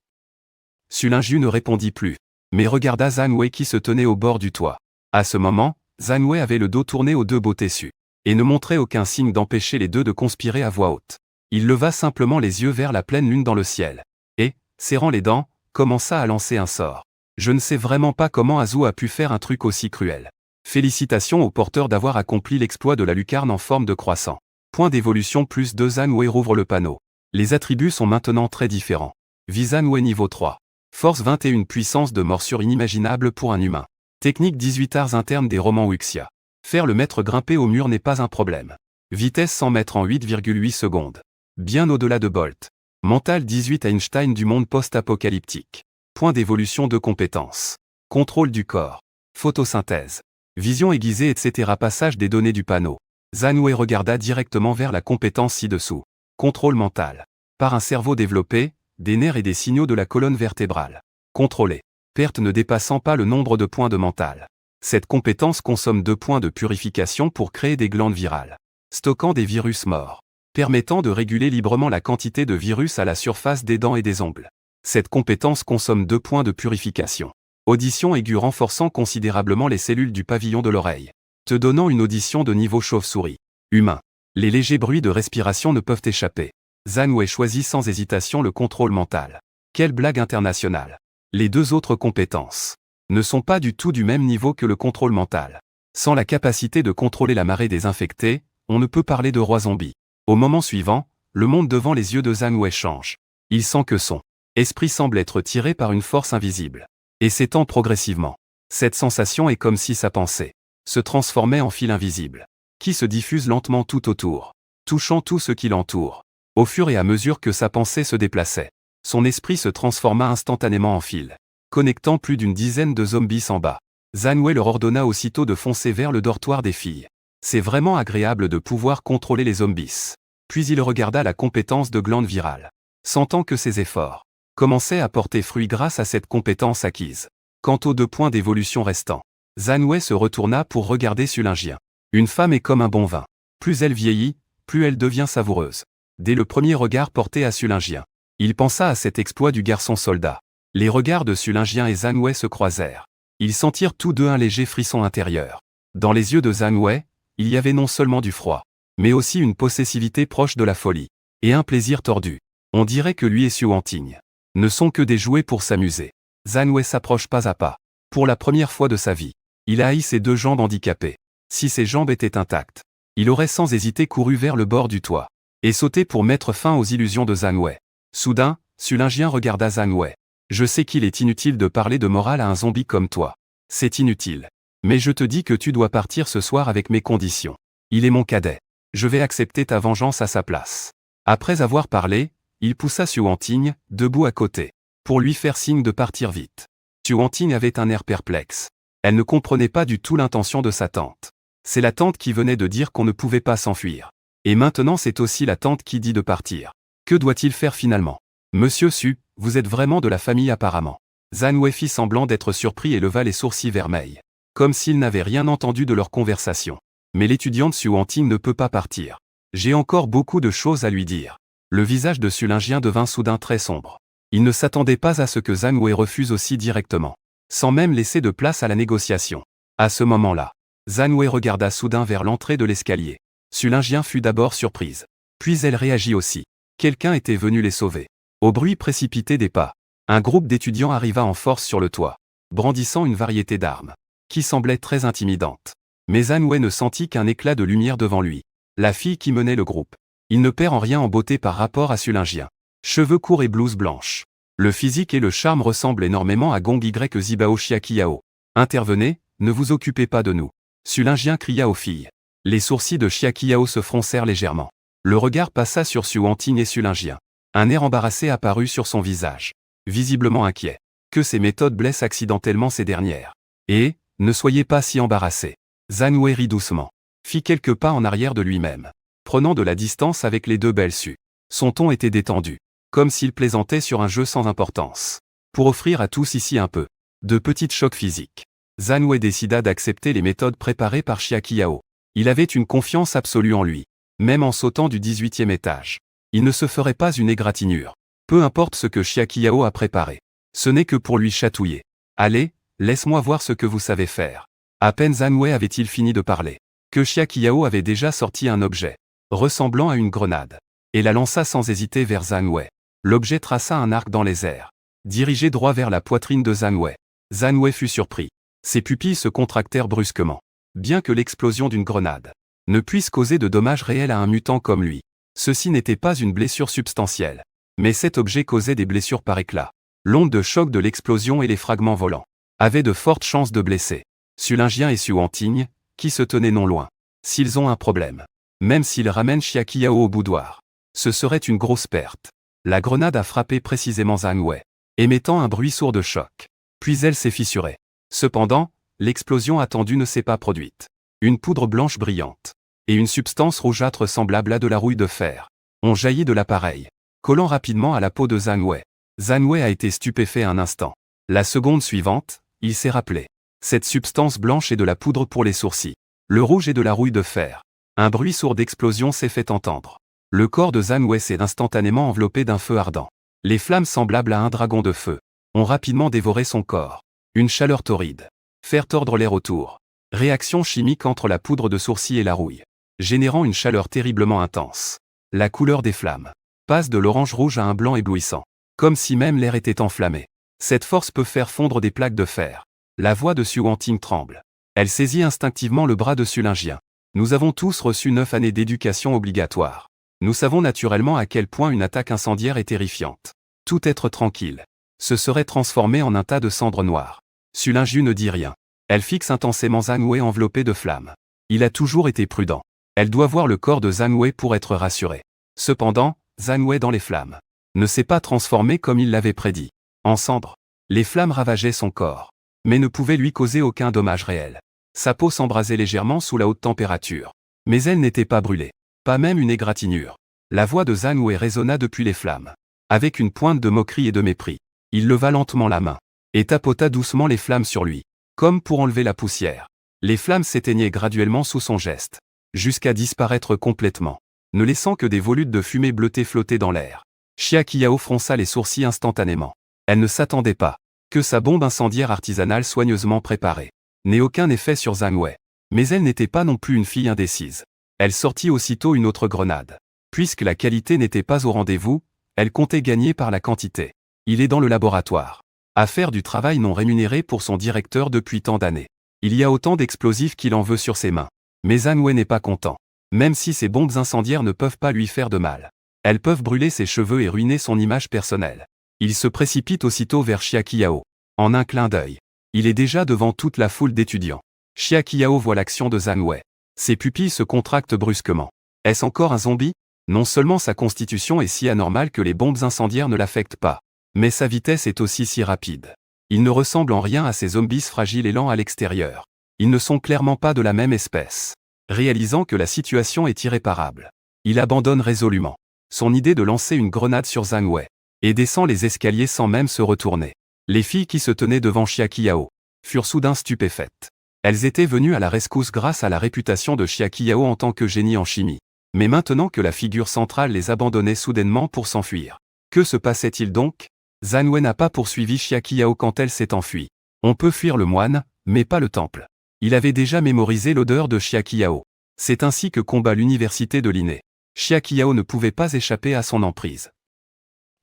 Sulingien ne répondit plus, mais regarda Zhang Wei qui se tenait au bord du toit. À ce moment, Zhang Wei avait le dos tourné aux 2 beautés Su, et ne montrait aucun signe d'empêcher les 2 de conspirer à voix haute. Il leva simplement les yeux vers la pleine lune dans le ciel, et, serrant les dents, commença à lancer un sort. Je ne sais vraiment pas comment Azu a pu faire un truc aussi cruel. Félicitations au porteur d'avoir accompli l'exploit de la lucarne en forme de croissant. Point d'évolution plus 2. Zhang Wei rouvre le panneau. Les attributs sont maintenant très différents. Vie Zhang Wei niveau 3. Force 21 puissance de morsure inimaginable pour un humain. Technique 18 arts internes des romans Wuxia. Faire le maître grimper au mur n'est pas un problème. Vitesse 100 mètres en 8,8 secondes. Bien au-delà de Bolt. Mental 18 Einstein du monde post-apocalyptique. Point d'évolution de compétences. Contrôle du corps. Photosynthèse. Vision aiguisée etc. Passage des données du panneau. Zhang Wei regarda directement vers la compétence ci-dessous. Contrôle mental. Par un cerveau développé, des nerfs et des signaux de la colonne vertébrale. Contrôlé. Perte ne dépassant pas le nombre de points de mental. Cette compétence consomme 2 points de purification pour créer des glandes virales, stockant des virus morts, permettant de réguler librement la quantité de virus à la surface des dents et des ongles. Cette compétence consomme 2 points de purification. Audition aiguë renforçant considérablement les cellules du pavillon de l'oreille, te donnant une audition de niveau chauve-souris. Humain. Les légers bruits de respiration ne peuvent échapper. Zhang Wei choisit sans hésitation le contrôle mental. Quelle blague internationale. Les deux autres compétences ne sont pas du tout du même niveau que le contrôle mental. Sans la capacité de contrôler la marée des infectés, on ne peut parler de roi zombie. Au moment suivant, le monde devant les yeux de Zhang Wei change. Il sent que son esprit semble être tiré par une force invisible et s'étend progressivement. Cette sensation est comme si sa pensée se transformait en fil invisible, qui se diffuse lentement tout autour, touchant tout ce qui l'entoure. Au fur et à mesure que sa pensée se déplaçait, son esprit se transforma instantanément en fil, connectant plus d'une dizaine de zombies en bas. Zhang Wei leur ordonna aussitôt de foncer vers le dortoir des filles. C'est vraiment agréable de pouvoir contrôler les zombies. Puis il regarda la compétence de glande virale, sentant que ses efforts commençaient à porter fruit grâce à cette compétence acquise. Quant aux 2 points d'évolution restants, Zhang Wei se retourna pour regarder Sulingien. Une femme est comme un bon vin. Plus elle vieillit, plus elle devient savoureuse. Dès le premier regard porté à Sulingien, il pensa à cet exploit du garçon soldat. Les regards de Sulingien et Zhang Wei se croisèrent. Ils sentirent tous deux un léger frisson intérieur. Dans les yeux de Zhang Wei, il y avait non seulement du froid, mais aussi une possessivité proche de la folie, et un plaisir tordu. On dirait que lui et Xu Wanting ne sont que des jouets pour s'amuser. Zhang Wei s'approche pas à pas. Pour la première fois de sa vie, il haït ses 2 jambes handicapées. Si ses jambes étaient intactes, il aurait sans hésiter couru vers le bord du toit et sauté pour mettre fin aux illusions de Zhang Wei. Soudain, Sulingien regarda Zhang Wei. Je sais qu'il est inutile de parler de morale à un zombie comme toi. C'est inutile. Mais je te dis que tu dois partir ce soir avec mes conditions. Il est mon cadet. Je vais accepter ta vengeance à sa place. Après avoir parlé, il poussa Xu Wanting, debout à côté, pour lui faire signe de partir vite. Xu Wanting avait un air perplexe. Elle ne comprenait pas du tout l'intention de sa tante. C'est la tante qui venait de dire qu'on ne pouvait pas s'enfuir. Et maintenant c'est aussi la tante qui dit de partir. Que doit-il faire finalement? Monsieur Xu, vous êtes vraiment de la famille apparemment. Zhang Wei fit semblant d'être surpris et leva les sourcils vermeils, comme s'il n'avait rien entendu de leur conversation. Mais l'étudiante Xu Wanting ne peut pas partir. J'ai encore beaucoup de choses à lui dire. Le visage de Sulingien devint soudain très sombre. Il ne s'attendait pas à ce que Zhang Wei refuse aussi directement, sans même laisser de place à la négociation. À ce moment-là, Zhang Wei regarda soudain vers l'entrée de l'escalier. Sulingien fut d'abord surprise. Puis elle réagit aussi. Quelqu'un était venu les sauver. Au bruit précipité des pas, un groupe d'étudiants arriva en force sur le toit, brandissant une variété d'armes, qui semblaient très intimidantes. Mais Zhang Wei ne sentit qu'un éclat de lumière devant lui. La fille qui menait le groupe. Il ne perd en rien en beauté par rapport à Sulingien. Cheveux courts et blouse blanche. Le physique et le charme ressemblent énormément à Gong Y Zibao Xiaqiao. Intervenez, ne vous occupez pas de nous. Sulingien cria aux filles. Les sourcils de Xiaqiao se froncèrent légèrement. Le regard passa sur Xu Wanting et Sulingien. Un air embarrassé apparut sur son visage. Visiblement inquiet. Que ces méthodes blessent accidentellement ces dernières. Et, ne soyez pas si embarrassés. Zhang Wei rit doucement. Fit quelques pas en arrière de lui-même, prenant de la distance avec les 2 belles Xu. Son ton était détendu, comme s'il plaisantait sur un jeu sans importance. Pour offrir à tous ici un peu de petits chocs physiques, Zhang Wei décida d'accepter les méthodes préparées par Xiaqiao. Il avait une confiance absolue en lui. Même en sautant du 18e étage, il ne se ferait pas une égratignure. Peu importe ce que Xiaqiao a préparé. Ce n'est que pour lui chatouiller. Allez, laisse-moi voir ce que vous savez faire. À peine Zhang Wei avait-il fini de parler, que Xiaqiao avait déjà sorti un objet, ressemblant à une grenade, et la lança sans hésiter vers Zhang Wei. L'objet traça un arc dans les airs, dirigé droit vers la poitrine de Zhang Wei. Zhang Wei fut surpris. Ses pupilles se contractèrent brusquement. Bien que l'explosion d'une grenade ne puisse causer de dommages réels à un mutant comme lui, ceci n'était pas une blessure substantielle. Mais cet objet causait des blessures par éclat. L'onde de choc de l'explosion et les fragments volants avaient de fortes chances de blesser Sulingien et Xu Wanting, qui se tenaient non loin. S'ils ont un problème, même s'ils ramènent Xiaqiao au boudoir, ce serait une grosse perte. La grenade a frappé précisément Zhang Wei, émettant un bruit sourd de choc. Puis elle s'est fissurée. Cependant, l'explosion attendue ne s'est pas produite. Une poudre blanche brillante et une substance rougeâtre semblable à de la rouille de fer ont jailli de l'appareil, collant rapidement à la peau de Zhang Wei. Zhang Wei a été stupéfait un instant. La seconde suivante, il s'est rappelé. Cette substance blanche est de la poudre pour les sourcils. Le rouge est de la rouille de fer. Un bruit sourd d'explosion s'est fait entendre. Le corps de Zhang Wei s'est instantanément enveloppé d'un feu ardent. Les flammes semblables à un dragon de feu ont rapidement dévoré son corps. Une chaleur torride. Faire tordre l'air autour. Réaction chimique entre la poudre de sourcil et la rouille. Générant une chaleur terriblement intense. La couleur des flammes. Passe de l'orange-rouge à un blanc éblouissant. Comme si même l'air était enflammé. Cette force peut faire fondre des plaques de fer. La voix de Suanting tremble. Elle saisit instinctivement le bras de Sulingien. Nous avons tous reçu 9 années d'éducation obligatoire. Nous savons naturellement à quel point une attaque incendiaire est terrifiante. Tout être tranquille se serait transformé en un tas de cendres noires. Sulingien ne dit rien. Elle fixe intensément Zhang Wei enveloppé de flammes. Il a toujours été prudent. Elle doit voir le corps de Zhang Wei pour être rassurée. Cependant, Zhang Wei dans les flammes ne s'est pas transformé comme il l'avait prédit. En cendres, les flammes ravageaient son corps, mais ne pouvaient lui causer aucun dommage réel. Sa peau s'embrasait légèrement sous la haute température. Mais elle n'était pas brûlée. Pas même une égratignure. La voix de Zhang Wei résonna depuis les flammes. Avec une pointe de moquerie et de mépris. Il leva lentement la main. Et tapota doucement les flammes sur lui. Comme pour enlever la poussière. Les flammes s'éteignaient graduellement sous son geste. Jusqu'à disparaître complètement. Ne laissant que des volutes de fumée bleutée flotter dans l'air. Xia Qiao fronça les sourcils instantanément. Elle ne s'attendait pas que sa bombe incendiaire artisanale soigneusement préparée n'ait aucun effet sur Zhang Wei. Mais elle n'était pas non plus une fille indécise. Elle sortit aussitôt une autre grenade. Puisque la qualité n'était pas au rendez-vous, elle comptait gagner par la quantité. Il est dans le laboratoire. À faire du travail non rémunéré pour son directeur depuis tant d'années. Il y a autant d'explosifs qu'il en veut sur ses mains. Mais Zhang Wei n'est pas content. Même si ces bombes incendiaires ne peuvent pas lui faire de mal. Elles peuvent brûler ses cheveux et ruiner son image personnelle. Il se précipite aussitôt vers Xia Qiao. En un clin d'œil. Il est déjà devant toute la foule d'étudiants. Xia Qiao voit l'action de Zhang Wei. Ses pupilles se contractent brusquement. Est-ce encore un zombie? Non seulement sa constitution est si anormale que les bombes incendiaires ne l'affectent pas, mais sa vitesse est aussi si rapide. Il ne ressemble en rien à ces zombies fragiles et lents à l'extérieur. Ils ne sont clairement pas de la même espèce. Réalisant que la situation est irréparable, il abandonne résolument son idée de lancer une grenade sur Zhang Wei, et descend les escaliers sans même se retourner. Les filles qui se tenaient devant Xia Qiao furent soudain stupéfaites. Elles étaient venues à la rescousse grâce à la réputation de Xia Qiao en tant que génie en chimie. Mais maintenant que la figure centrale les abandonnait soudainement pour s'enfuir. Que se passait-il donc? Zhang Wei n'a pas poursuivi Xia Qiao quand elle s'est enfuie. On peut fuir le moine, mais pas le temple. Il avait déjà mémorisé l'odeur de Xia Qiao. C'est ainsi que combat l'université de Linné. Xia Qiao ne pouvait pas échapper à son emprise.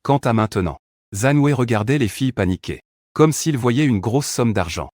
Quant à maintenant, Zhang Wei regardait les filles paniquer, comme s'il voyait une grosse somme d'argent.